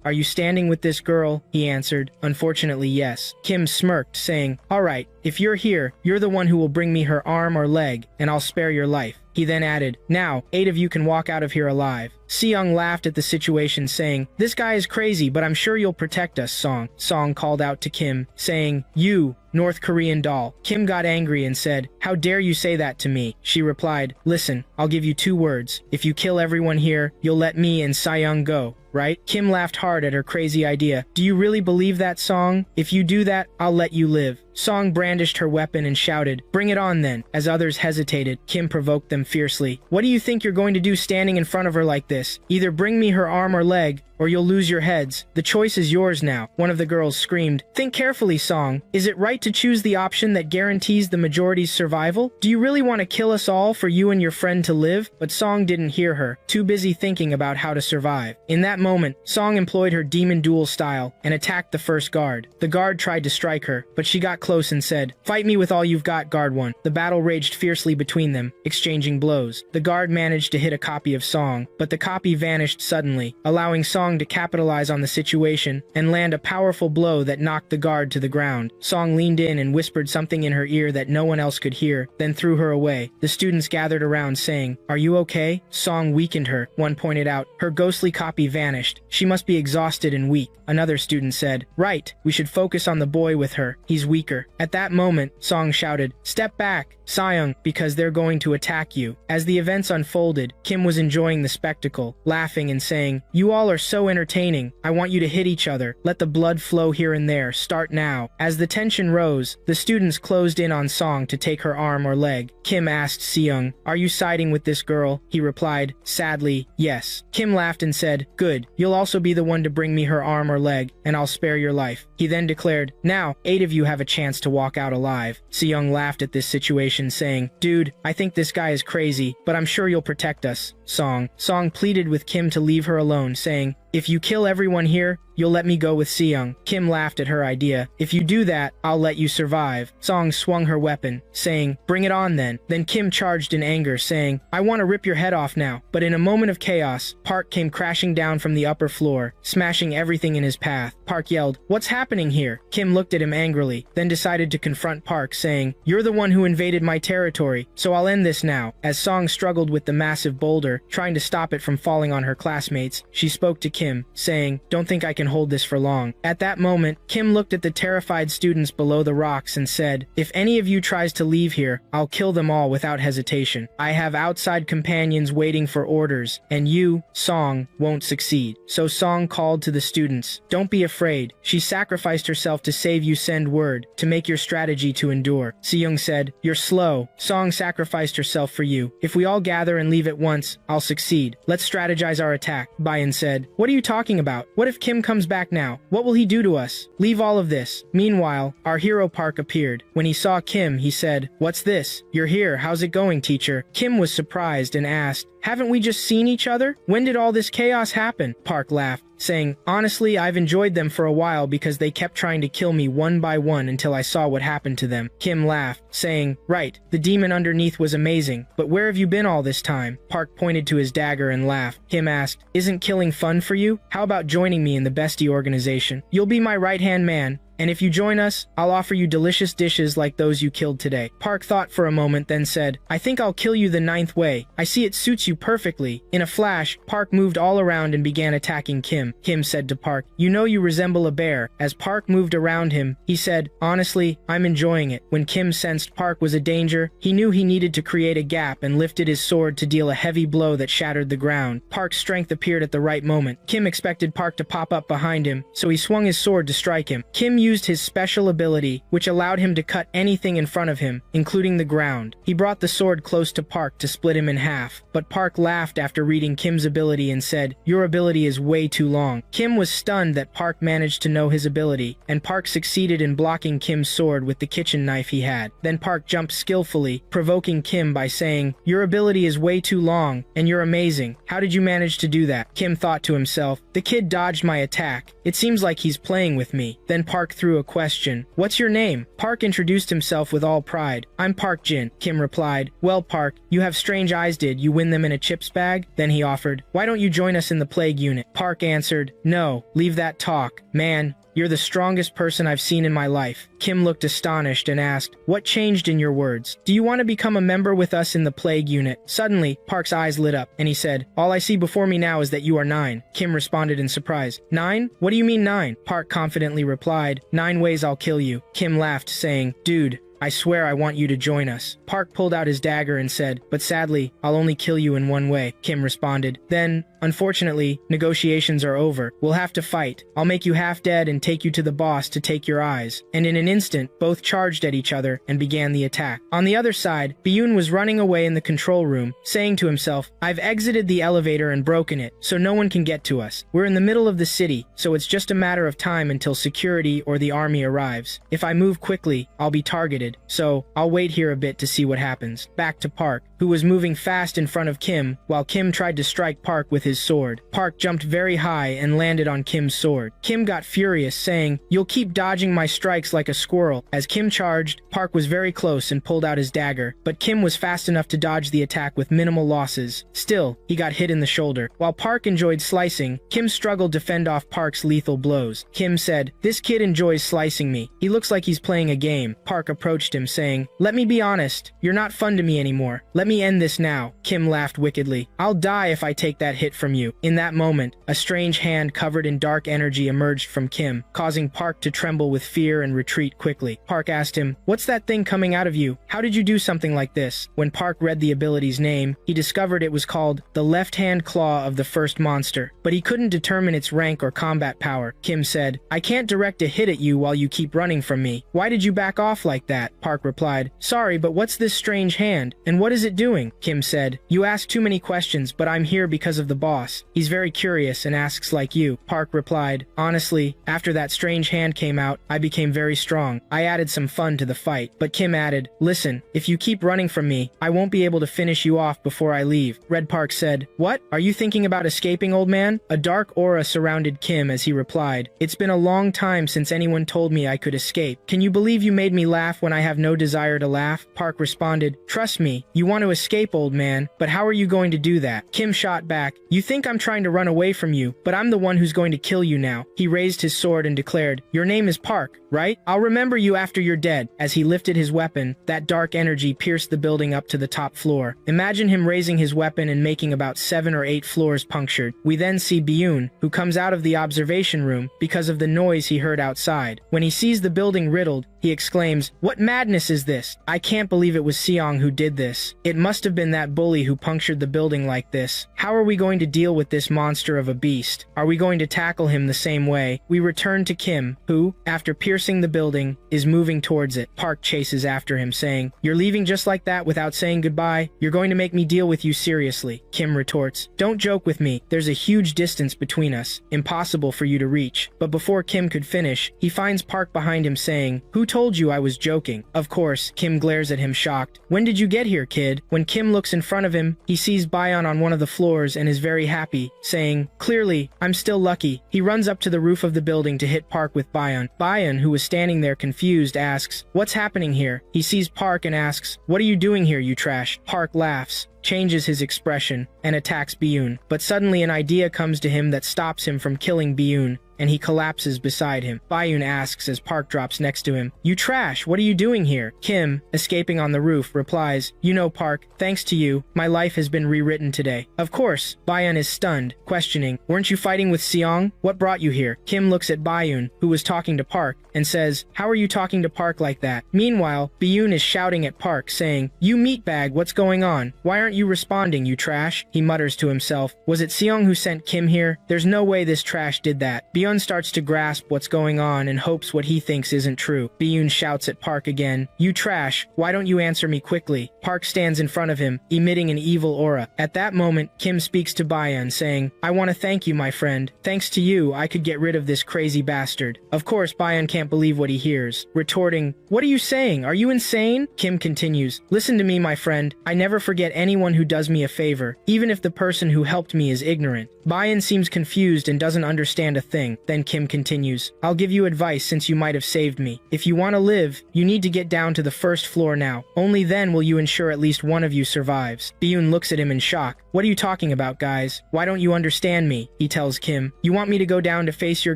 Are you standing with this girl?" He answered, "Unfortunately, yes." Kim smirked, saying, "Alright, if you're here, you're the one who will bring me her arm or leg, and I'll spare your life. He then added, now, 8 of you can walk out of here alive. Seong laughed at the situation, saying, this guy is crazy, but I'm sure you'll protect us, Song. Song called out to Kim, saying, you, North Korean doll. Kim got angry and said, how dare you say that to me? She replied, listen, I'll give you 2 words. If you kill everyone here, you'll let me and Sayoung go, right? Kim laughed hard at her crazy idea. Do you really believe that, Song? If you do that, I'll let you live. Song brandished her weapon and shouted, bring it on then. As others hesitated, Kim provoked them fiercely. What do you think you're going to do standing in front of her like this? Either bring me her arm or leg, or you'll lose your heads. The choice is yours now. One of the girls screamed. Think carefully, Song. Is it right to choose the option that guarantees the majority's survival? Do you really want to kill us all for you and your friend to live? But Song didn't hear her, too busy thinking about how to survive. In that moment, Song employed her demon duel style and attacked the first guard. The guard tried to strike her, but she got close and said, fight me with all you've got, Guard 1. The battle raged fiercely between them, exchanging blows. The guard managed to hit a copy of Song, but the copy vanished suddenly, allowing Song to capitalize on the situation and land a powerful blow that knocked the guard to the ground. Song leaned in and whispered something in her ear that no one else could hear, then threw her away. The students gathered around saying, are you okay? Song weakened her, one pointed out. Her ghostly copy vanished. She must be exhausted and weak. Another student said, right, we should focus on the boy with her. He's weaker. At that moment, Song shouted, step back, Sayoung, because they're going to attack you. As the events unfolded, Kim was enjoying the spectacle, laughing and saying, you all are so entertaining. I want you to hit each other. Let the blood flow here and there. Start now. As the tension rose, the students closed in on Song to take her arm or leg. Kim asked Seyoung, are you siding with this girl? He replied, sadly, yes. Kim laughed and said, good, you'll also be the one to bring me her arm or leg, and I'll spare your life. He then declared, now, 8 of you have a chance to walk out alive. Seyoung laughed at this situation, saying, dude, I think this guy is crazy, but I'm sure you'll protect us. Song pleaded with Kim to leave her alone, saying, if you kill everyone here, you'll let me go with Seyoung. Kim laughed at her idea. If you do that, I'll let you survive. Song swung her weapon, saying, bring it on then. Then Kim charged in anger, saying, I want to rip your head off now. But in a moment of chaos, Park came crashing down from the upper floor, smashing everything in his path. Park yelled, what's happening here? Kim looked at him angrily, then decided to confront Park, saying, you're the one who invaded my territory, so I'll end this now. As Song struggled with the massive boulder, trying to stop it from falling on her classmates, she spoke to Kim, saying, don't think I can hold this for long. At that moment, Kim looked at the terrified students below the rocks and said, if any of you tries to leave here, I'll kill them all without hesitation. I have outside companions waiting for orders, and you, Song, won't succeed. So Song called to the students, don't be afraid. She sacrificed herself to save you, send word, to make your strategy to endure. Seyoung said, you're slow. Song sacrificed herself for you. If we all gather and leave at once, I'll succeed. Let's strategize our attack. Bayan said, what are you talking about? What if Kim comes back now? What will he do to us? Leave all of this. Meanwhile, our hero Park appeared. When he saw Kim, he said, what's this? You're here. How's it going, teacher? Kim was surprised and asked, haven't we just seen each other? When did all this chaos happen? Park laughed, saying, honestly, I've enjoyed them for a while because they kept trying to kill me one by one until I saw what happened to them. Kim laughed, saying, right, the demon underneath was amazing, but where have you been all this time? Park pointed to his dagger and laughed. Kim asked, isn't killing fun for you? How about joining me in the bestie organization? You'll be my right-hand man. And if you join us, I'll offer you delicious dishes like those you killed today. Park thought for a moment, then said, I think I'll kill you the 9th way. I see it suits you perfectly. In a flash, Park moved all around and began attacking Kim. Kim said to Park, you know you resemble a bear. As Park moved around him, he said, honestly, I'm enjoying it. When Kim sensed Park was a danger, he knew he needed to create a gap and lifted his sword to deal a heavy blow that shattered the ground. Park's strength appeared at the right moment. Kim expected Park to pop up behind him, so he swung his sword to strike him. Kim used his special ability, which allowed him to cut anything in front of him, including the ground. He brought the sword close to Park to split him in half, but Park laughed after reading Kim's ability and said, your ability is way too long. Kim was stunned that Park managed to know his ability, and Park succeeded in blocking Kim's sword with the kitchen knife he had. Then Park jumped skillfully, provoking Kim by saying, your ability is way too long, and you're amazing. How did you manage to do that? Kim thought to himself, the kid dodged my attack. It seems like he's playing with me. Then Park threw a question. What's your name? Park introduced himself with all pride. I'm Park Jin. Kim replied, well, Park, you have strange eyes. Did you win them in a chips bag? Then he offered, why don't you join us in the plague unit? Park answered, no, leave that talk. Man, you're the strongest person I've seen in my life. Kim looked astonished and asked, "What changed in your words? Do you want to become a member with us in the plague unit?" Suddenly, Park's eyes lit up, and he said, "All I see before me now is that you are 9. Kim responded in surprise. "9? What do you mean 9? Park confidently replied, "9 ways I'll kill you." Kim laughed, saying, "Dude, I swear I want you to join us." Park pulled out his dagger and said, "But sadly, I'll only kill you in one way." Kim responded, "Then, unfortunately, negotiations are over. We'll have to fight. I'll make you half dead and take you to the boss to take your eyes." And in an instant, both charged at each other and began the attack. On the other side, Biyun was running away in the control room, saying to himself, "I've exited the elevator and broken it, so no one can get to us. We're in the middle of the city, so it's just a matter of time until security or the army arrives. If I move quickly, I'll be targeted, so I'll wait here a bit to see what happens." Back to Park, who was moving fast in front of Kim, while Kim tried to strike Park with his sword. Park jumped very high and landed on Kim's sword. Kim got furious, saying, "You'll keep dodging my strikes like a squirrel." As Kim charged, Park was very close and pulled out his dagger, but Kim was fast enough to dodge the attack with minimal losses. Still, he got hit in the shoulder. While Park enjoyed slicing, Kim struggled to fend off Park's lethal blows. Kim said, "This kid enjoys slicing me. He looks like he's playing a game." Park approached him, saying, "Let me be honest. You're not fun to me anymore. Let me end this now." Kim laughed wickedly. "I'll die if I take that hit from you." In that moment, a strange hand covered in dark energy emerged from Kim, causing Park to tremble with fear and retreat quickly. Park asked him, "What's that thing coming out of you? How did you do something like this?" When Park read the ability's name, he discovered it was called the left-hand claw of the first monster, but he couldn't determine its rank or combat power. Kim said, "I can't direct a hit at you while you keep running from me. Why did you back off like that?" Park replied, "Sorry, but what's this strange hand, and what is it doing?" Kim said, "You ask too many questions, but I'm here because of the boss. He's very curious and asks like you." Park replied, "Honestly, after that strange hand came out, I became very strong. I added some fun to the fight." But Kim added, "Listen, if you keep running from me, I won't be able to finish you off before I leave." Red Park said, "What? Are you thinking about escaping, old man?" A dark aura surrounded Kim as he replied, "It's been a long time since anyone told me I could escape. Can you believe you made me laugh when I have no desire to laugh?" Park responded, "Trust me, you want to escape, old man, but how are you going to do that?" Kim shot back, "You think I'm trying to run away from you, but I'm the one who's going to kill you now." He raised his sword and declared, "Your name is Park, right? I'll remember you after you're dead." As he lifted his weapon, that dark energy pierced the building up to the top floor. Imagine him raising his weapon and making about 7 or 8 floors punctured. We then see Biyun, who comes out of the observation room because of the noise he heard outside. When he sees the building riddled, he exclaims, "What madness is this? I can't believe it was Seong who did this. It must have been that bully who punctured the building like this. How are we going to deal with this monster of a beast? Are we going to tackle him the same way?" We return to Kim, who, after piercing the building, is moving towards it. Park chases after him, saying, "You're leaving just like that without saying goodbye? You're going to make me deal with you seriously." Kim retorts, "Don't joke with me. There's a huge distance between us. Impossible for you to reach." But before Kim could finish, he finds Park behind him, saying, "Who told you I was joking?" Of course, Kim glares at him shocked. "When did you get here, kid?" When Kim looks in front of him, he sees Bayon on one of the floors and is very happy, saying, "Clearly, I'm still lucky." He runs up to the roof of the building to hit Park with Bayon. Bayon, who was standing there confused, asks, "What's happening here?" He sees Park and asks, "What are you doing here, you trash?" Park laughs, changes his expression, and attacks Biyun. But suddenly an idea comes to him that stops him from killing Biyun, and he collapses beside him. Bayun asks as Park drops next to him, "You trash, what are you doing here?" Kim, escaping on the roof, replies, "You know, Park, thanks to you, my life has been rewritten today." Of course, Bayun is stunned, questioning, "Weren't you fighting with Seong? What brought you here?" Kim looks at Bayun, who was talking to Park, and says, "How are you talking to Park like that?" Meanwhile, Biyun is shouting at Park, saying, "You meatbag, what's going on? Why aren't you responding, you trash?" He mutters to himself, "Was it Seong who sent Kim here? There's no way this trash did that." Biyun starts to grasp what's going on and hopes what he thinks isn't true. Biyun shouts at Park again, "You trash, why don't you answer me quickly?" Park stands in front of him, emitting an evil aura. At that moment, Kim speaks to Bayun, saying, "I want to thank you, my friend. Thanks to you, I could get rid of this crazy bastard." Of course, Bayun can't believe what he hears, retorting, "What are you saying? Are you insane?" Kim continues, "Listen to me, my friend. I never forget anyone who does me a favor, even if the person who helped me is ignorant." Bayun seems confused and doesn't understand a thing. Then Kim continues, "I'll give you advice since you might have saved me. If you want to live, you need to get down to the first floor now. Only then will you ensure at least one of you survives." Biyun looks at him in shock. What are you talking about, guys? Why don't you understand me? He tells Kim. You want me to go down to face your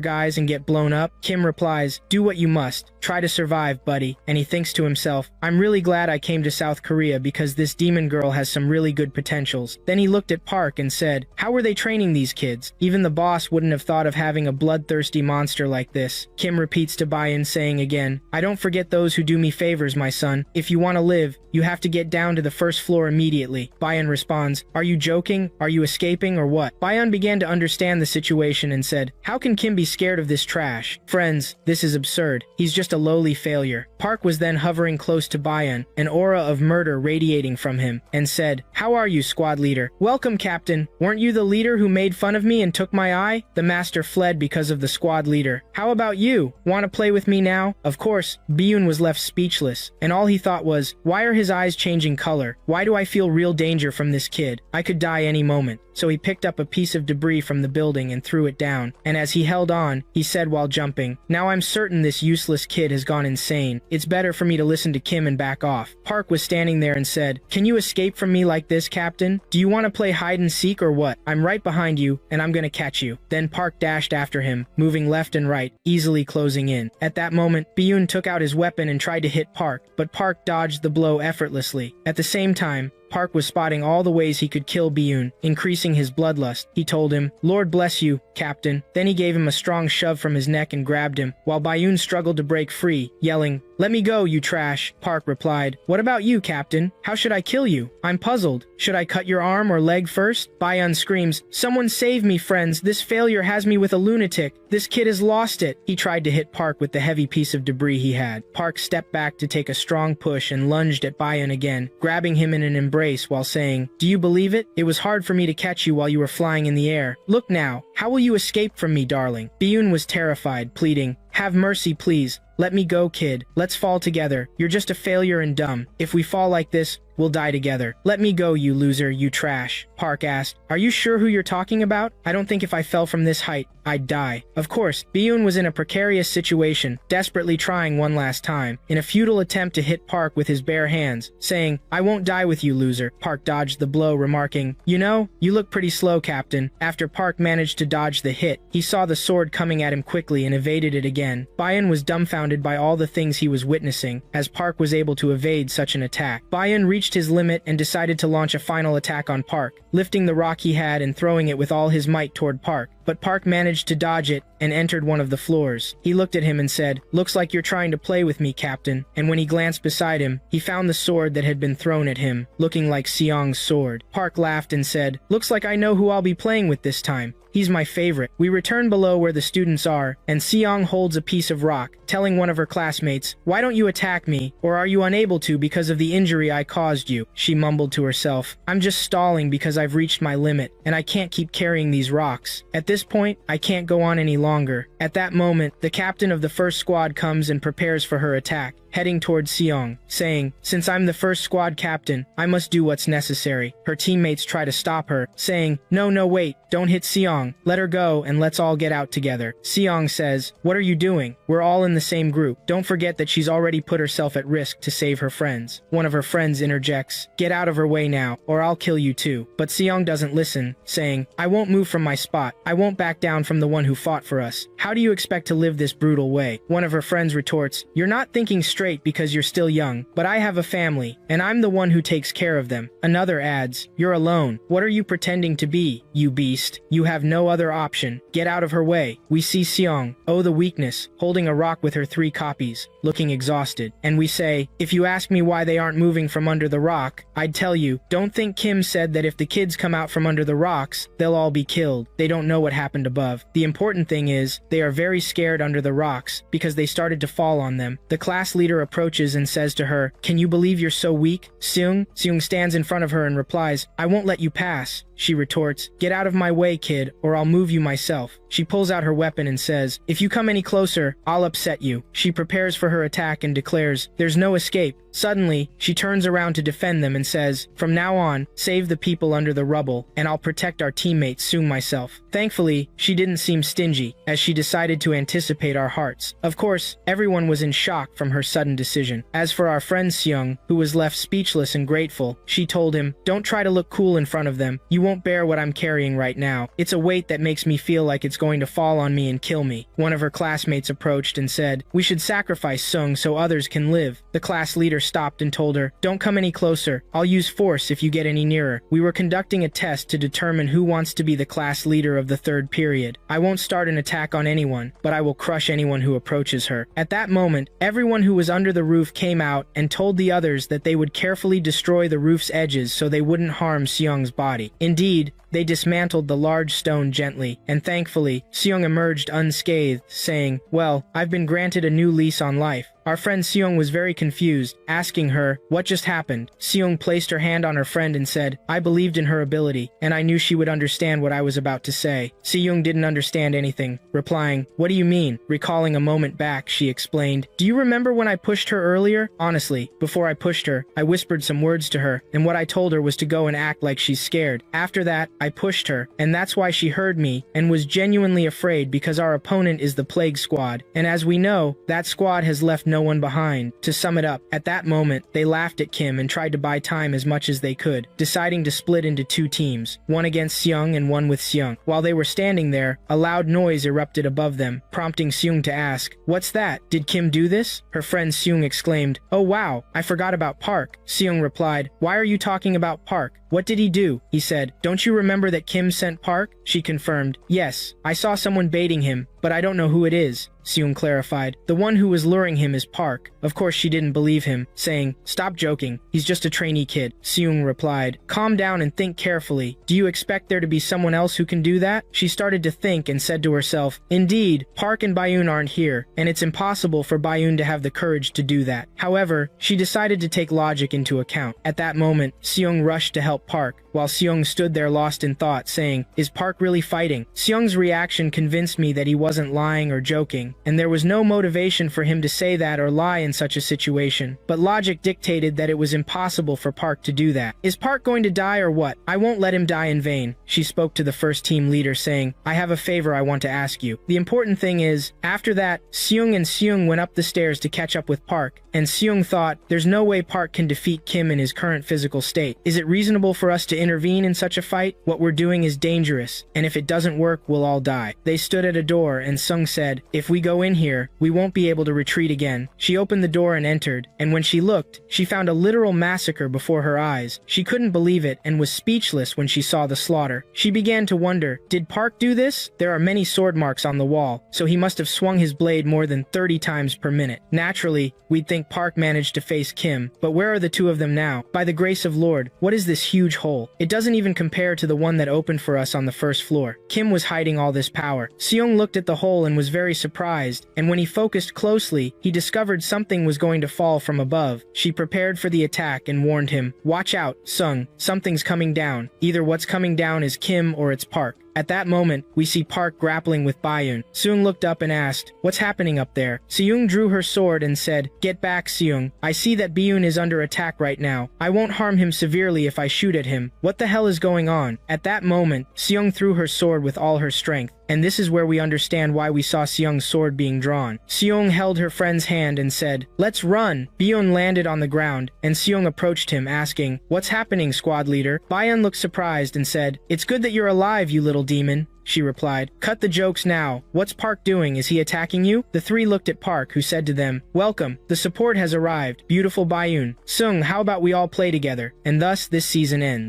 guys and get blown up? Kim replies, do what you must. Try to survive, buddy. And he thinks to himself, I'm really glad I came to South Korea because this demon girl has some really good potentials. Then he looked at Park and said, how were they training these kids? Even the boss wouldn't have thought of having a bloodthirsty monster like this. Kim repeats to Bayan, saying again, I don't forget those who do me favors, my son. If you want to live, you have to get down to the first floor immediately. Bayan responds, are you joking? Are you escaping or what? Bayan began to understand the situation and said, how can Kim be scared of this trash? Friends, this is absurd. He's just a lowly failure. Park was then hovering close to Bayan, an aura of murder radiating from him, and said, how are you, squad leader? Welcome, Captain. Weren't you the leader who made fun of me and took my eye? The master fled because of the squad leader. How about you? Want to play with me now? Of course, Biyun was left speechless, and all he thought was, why are his eyes changing color? Why do I feel real danger from this kid? I could die any moment. So he picked up a piece of debris from the building and threw it down, and as he held on, he said while jumping, now I'm certain this useless kid has gone insane. It's better for me to listen to Kim and back off. Park was standing there and said, can you escape from me like this, Captain? Do you want to play hide and seek or what? I'm right behind you, and I'm gonna catch you. Then Park dashed after him, moving left and right, easily closing in. At that moment, Biyun took out his weapon and tried to hit Park, but Park dodged the blow effortlessly. At the same time, Park was spotting all the ways he could kill Biyun, increasing his bloodlust. He told him, Lord bless you, Captain. Then he gave him a strong shove from his neck and grabbed him, while Biyun struggled to break free, yelling, let me go, you trash. Park replied, what about you, Captain? How should I kill you? I'm puzzled. Should I cut your arm or leg first? Biyun screams, someone save me, friends. This failure has me with a lunatic. This kid has lost it. He tried to hit Park with the heavy piece of debris he had. Park stepped back to take a strong push and lunged at Biyun again, grabbing him in an embrace while saying, do you believe it? It was hard for me to catch you while you were flying in the air. Look now. How will you escape from me, darling? Biyun was terrified, pleading, have mercy, please. Let me go, kid. Let's fall together. You're just a failure and dumb. If we fall like this, we'll die together. Let me go, you loser, you trash. Park asked, are you sure who you're talking about? I don't think if I fell from this height, I'd die. Of course, Biyun was in a precarious situation, desperately trying one last time, in a futile attempt to hit Park with his bare hands, saying, I won't die with you, loser. Park dodged the blow, remarking, you know, you look pretty slow, Captain. After Park managed to dodge the hit, he saw the sword coming at him quickly and evaded it again. Biyun was dumbfounded by all the things he was witnessing, as Park was able to evade such an attack. Biyun reached his limit and decided to launch a final attack on Park, lifting the rock he had and throwing it with all his might toward Park. But Park managed to dodge it and entered one of the floors. He looked at him and said, looks like you're trying to play with me, Captain. And when he glanced beside him, he found the sword that had been thrown at him, looking like Seong's sword. Park laughed and said, looks like I know who I'll be playing with this time. He's my favorite. We return below where the students are, and Seong holds a piece of rock, telling one of her classmates, why don't you attack me, or are you unable to because of the injury I caused you? She mumbled to herself, I'm just stalling because I've reached my limit, and I can't keep carrying these rocks. At this point, I can't go on any longer. At that moment, the captain of the first squad comes and prepares for her attack, heading towards Seong, saying, since I'm the first squad captain, I must do what's necessary. Her teammates try to stop her, saying, no, wait, don't hit Seong. Let her go and let's all get out together. Seong says, what are you doing? We're all in the same group. Don't forget that she's already put herself at risk to save her friends. One of her friends interjects, get out of her way now, or I'll kill you too. But Seong doesn't listen, saying, I won't move from my spot. I won't back down from the one who fought for us. How do you expect to live this brutal way? One of her friends retorts, you're not thinking straight because you're still young, but I have a family, and I'm the one who takes care of them. Another adds, you're alone. What are you pretending to be, you beast? You have no other option. Get out of her way. We see Seong, oh the weakness, holding a rock with her 3 copies, looking exhausted. And we say, if you ask me why they aren't moving from under the rock, I'd tell you, don't think Kim said that if the kids come out from under the rocks, they'll all be killed. They don't know what happened above. The important thing is, they are very scared under the rocks, because they started to fall on them. The class leader approaches and says to her, can you believe you're so weak? Seung stands in front of her and replies, I won't let you pass. She retorts, get out of my way, kid, or I'll move you myself. She pulls out her weapon and says, if you come any closer, I'll upset you. She prepares for her attack and declares, there's no escape. Suddenly, she turns around to defend them and says, from now on, save the people under the rubble, and I'll protect our teammates Seung myself. Thankfully, she didn't seem stingy, as she decided to anticipate our hearts. Of course, everyone was in shock from her sudden decision. As for our friend Seung, who was left speechless and grateful, she told him, "Don't try to look cool in front of them. You won't bear what I'm carrying right now. It's a weight that makes me feel like it's going to fall on me and kill me." One of her classmates approached and said, "We should sacrifice Seung so others can live." The class leader stopped and told her, "Don't come any closer. I'll use force if you get any nearer. We were conducting a test to determine who wants to be the class leader of the third period. I won't start an attack on anyone, but I will crush anyone who approaches her." At that moment, everyone who was under the roof came out and told the others that they would carefully destroy the roof's edges so they wouldn't harm Seung's body. Indeed, they dismantled the large stone gently, and thankfully, Seung emerged unscathed, saying, "Well, I've been granted a new lease on life." Our friend Seung was very confused, asking her, "What just happened?" Seung placed her hand on her friend and said, "I believed in her ability, and I knew she would understand what I was about to say." Seung didn't understand anything, replying, "What do you mean?" Recalling a moment back, she explained, "Do you remember when I pushed her earlier? Honestly, before I pushed her, I whispered some words to her, and what I told her was to go and act like she's scared. After that, I pushed her, and that's why she heard me, and was genuinely afraid because our opponent is the Plague Squad, and as we know, that squad has left no one behind." To sum it up, at that moment, they laughed at Kim and tried to buy time as much as they could, deciding to split into two teams, one against Seung and one with Seung. While they were standing there, a loud noise erupted above them, prompting Seung to ask, "What's that? Did Kim do this?" Her friend Seung exclaimed, "Oh wow, I forgot about Park." Seung replied, "Why are you talking about Park? What did he do?" He said, "Don't you remember that Kim sent Park?" She confirmed, "Yes, I saw someone baiting him, but I don't know who it is." Seung clarified, "The one who was luring him is Park." Of course she didn't believe him, saying, "Stop joking, he's just a trainee kid." Seung replied, "Calm down and think carefully. Do you expect there to be someone else who can do that?" She started to think and said to herself, "Indeed, Park and Bayun aren't here, and it's impossible for Bayun to have the courage to do that." However, she decided to take logic into account. At that moment, Seung rushed to help Park, while Seung stood there lost in thought, saying, "Is Park really fighting?" Seung's reaction convinced me that he wasn't lying or joking, and there was no motivation for him to say that or lie in such a situation. But logic dictated that it was impossible for Park to do that. "Is Park going to die or what? I won't let him die in vain." She spoke to the first team leader, saying, "I have a favor I want to ask you." The important thing is, after that, Seung went up the stairs to catch up with Park, and Seung thought, there's no way Park can defeat Kim in his current physical state. Is it reasonable for us to intervene in such a fight? What we're doing is dangerous, and if it doesn't work, we'll all die. They stood at a door, and Seung said, "If we go in here, we won't be able to retreat again." She opened the door and entered, and when she looked, she found a literal massacre before her eyes. She couldn't believe it and was speechless when she saw the slaughter. She began to wonder, did Park do this? There are many sword marks on the wall, so he must have swung his blade more than 30 times per minute. Naturally, we'd think Park managed to face Kim, but where are the two of them now? By the grace of Lord, what is this huge hole? It doesn't even compare to the one that opened for us on the first floor. Kim was hiding all this power. Seung looked at the hole and was very surprised, and when he focused closely, he discovered something was going to fall from above. She prepared for the attack and warned him, "Watch out, Seung, something's coming down. Either what's coming down is Kim or it's Park." At that moment, we see Park grappling with Bayun. Seung looked up and asked, "What's happening up there?" Seung drew her sword and said, "Get back, Seung. I see that Bayun is under attack right now. I won't harm him severely if I shoot at him. What the hell is going on?" At that moment, Seung threw her sword with all her strength, and this is where we understand why we saw Seung's sword being drawn. Seung held her friend's hand and said, "Let's run." Bayun landed on the ground, and Seung approached him, asking, "What's happening, squad leader?" Bayun looked surprised and said, "It's good that you're alive, you little demon." She replied, "Cut the jokes now. What's Park doing? Is he attacking you?" The three looked at Park, who said to them, "Welcome. The support has arrived. Beautiful Bayun. Seung, how about we all play together?" And thus, this season ends.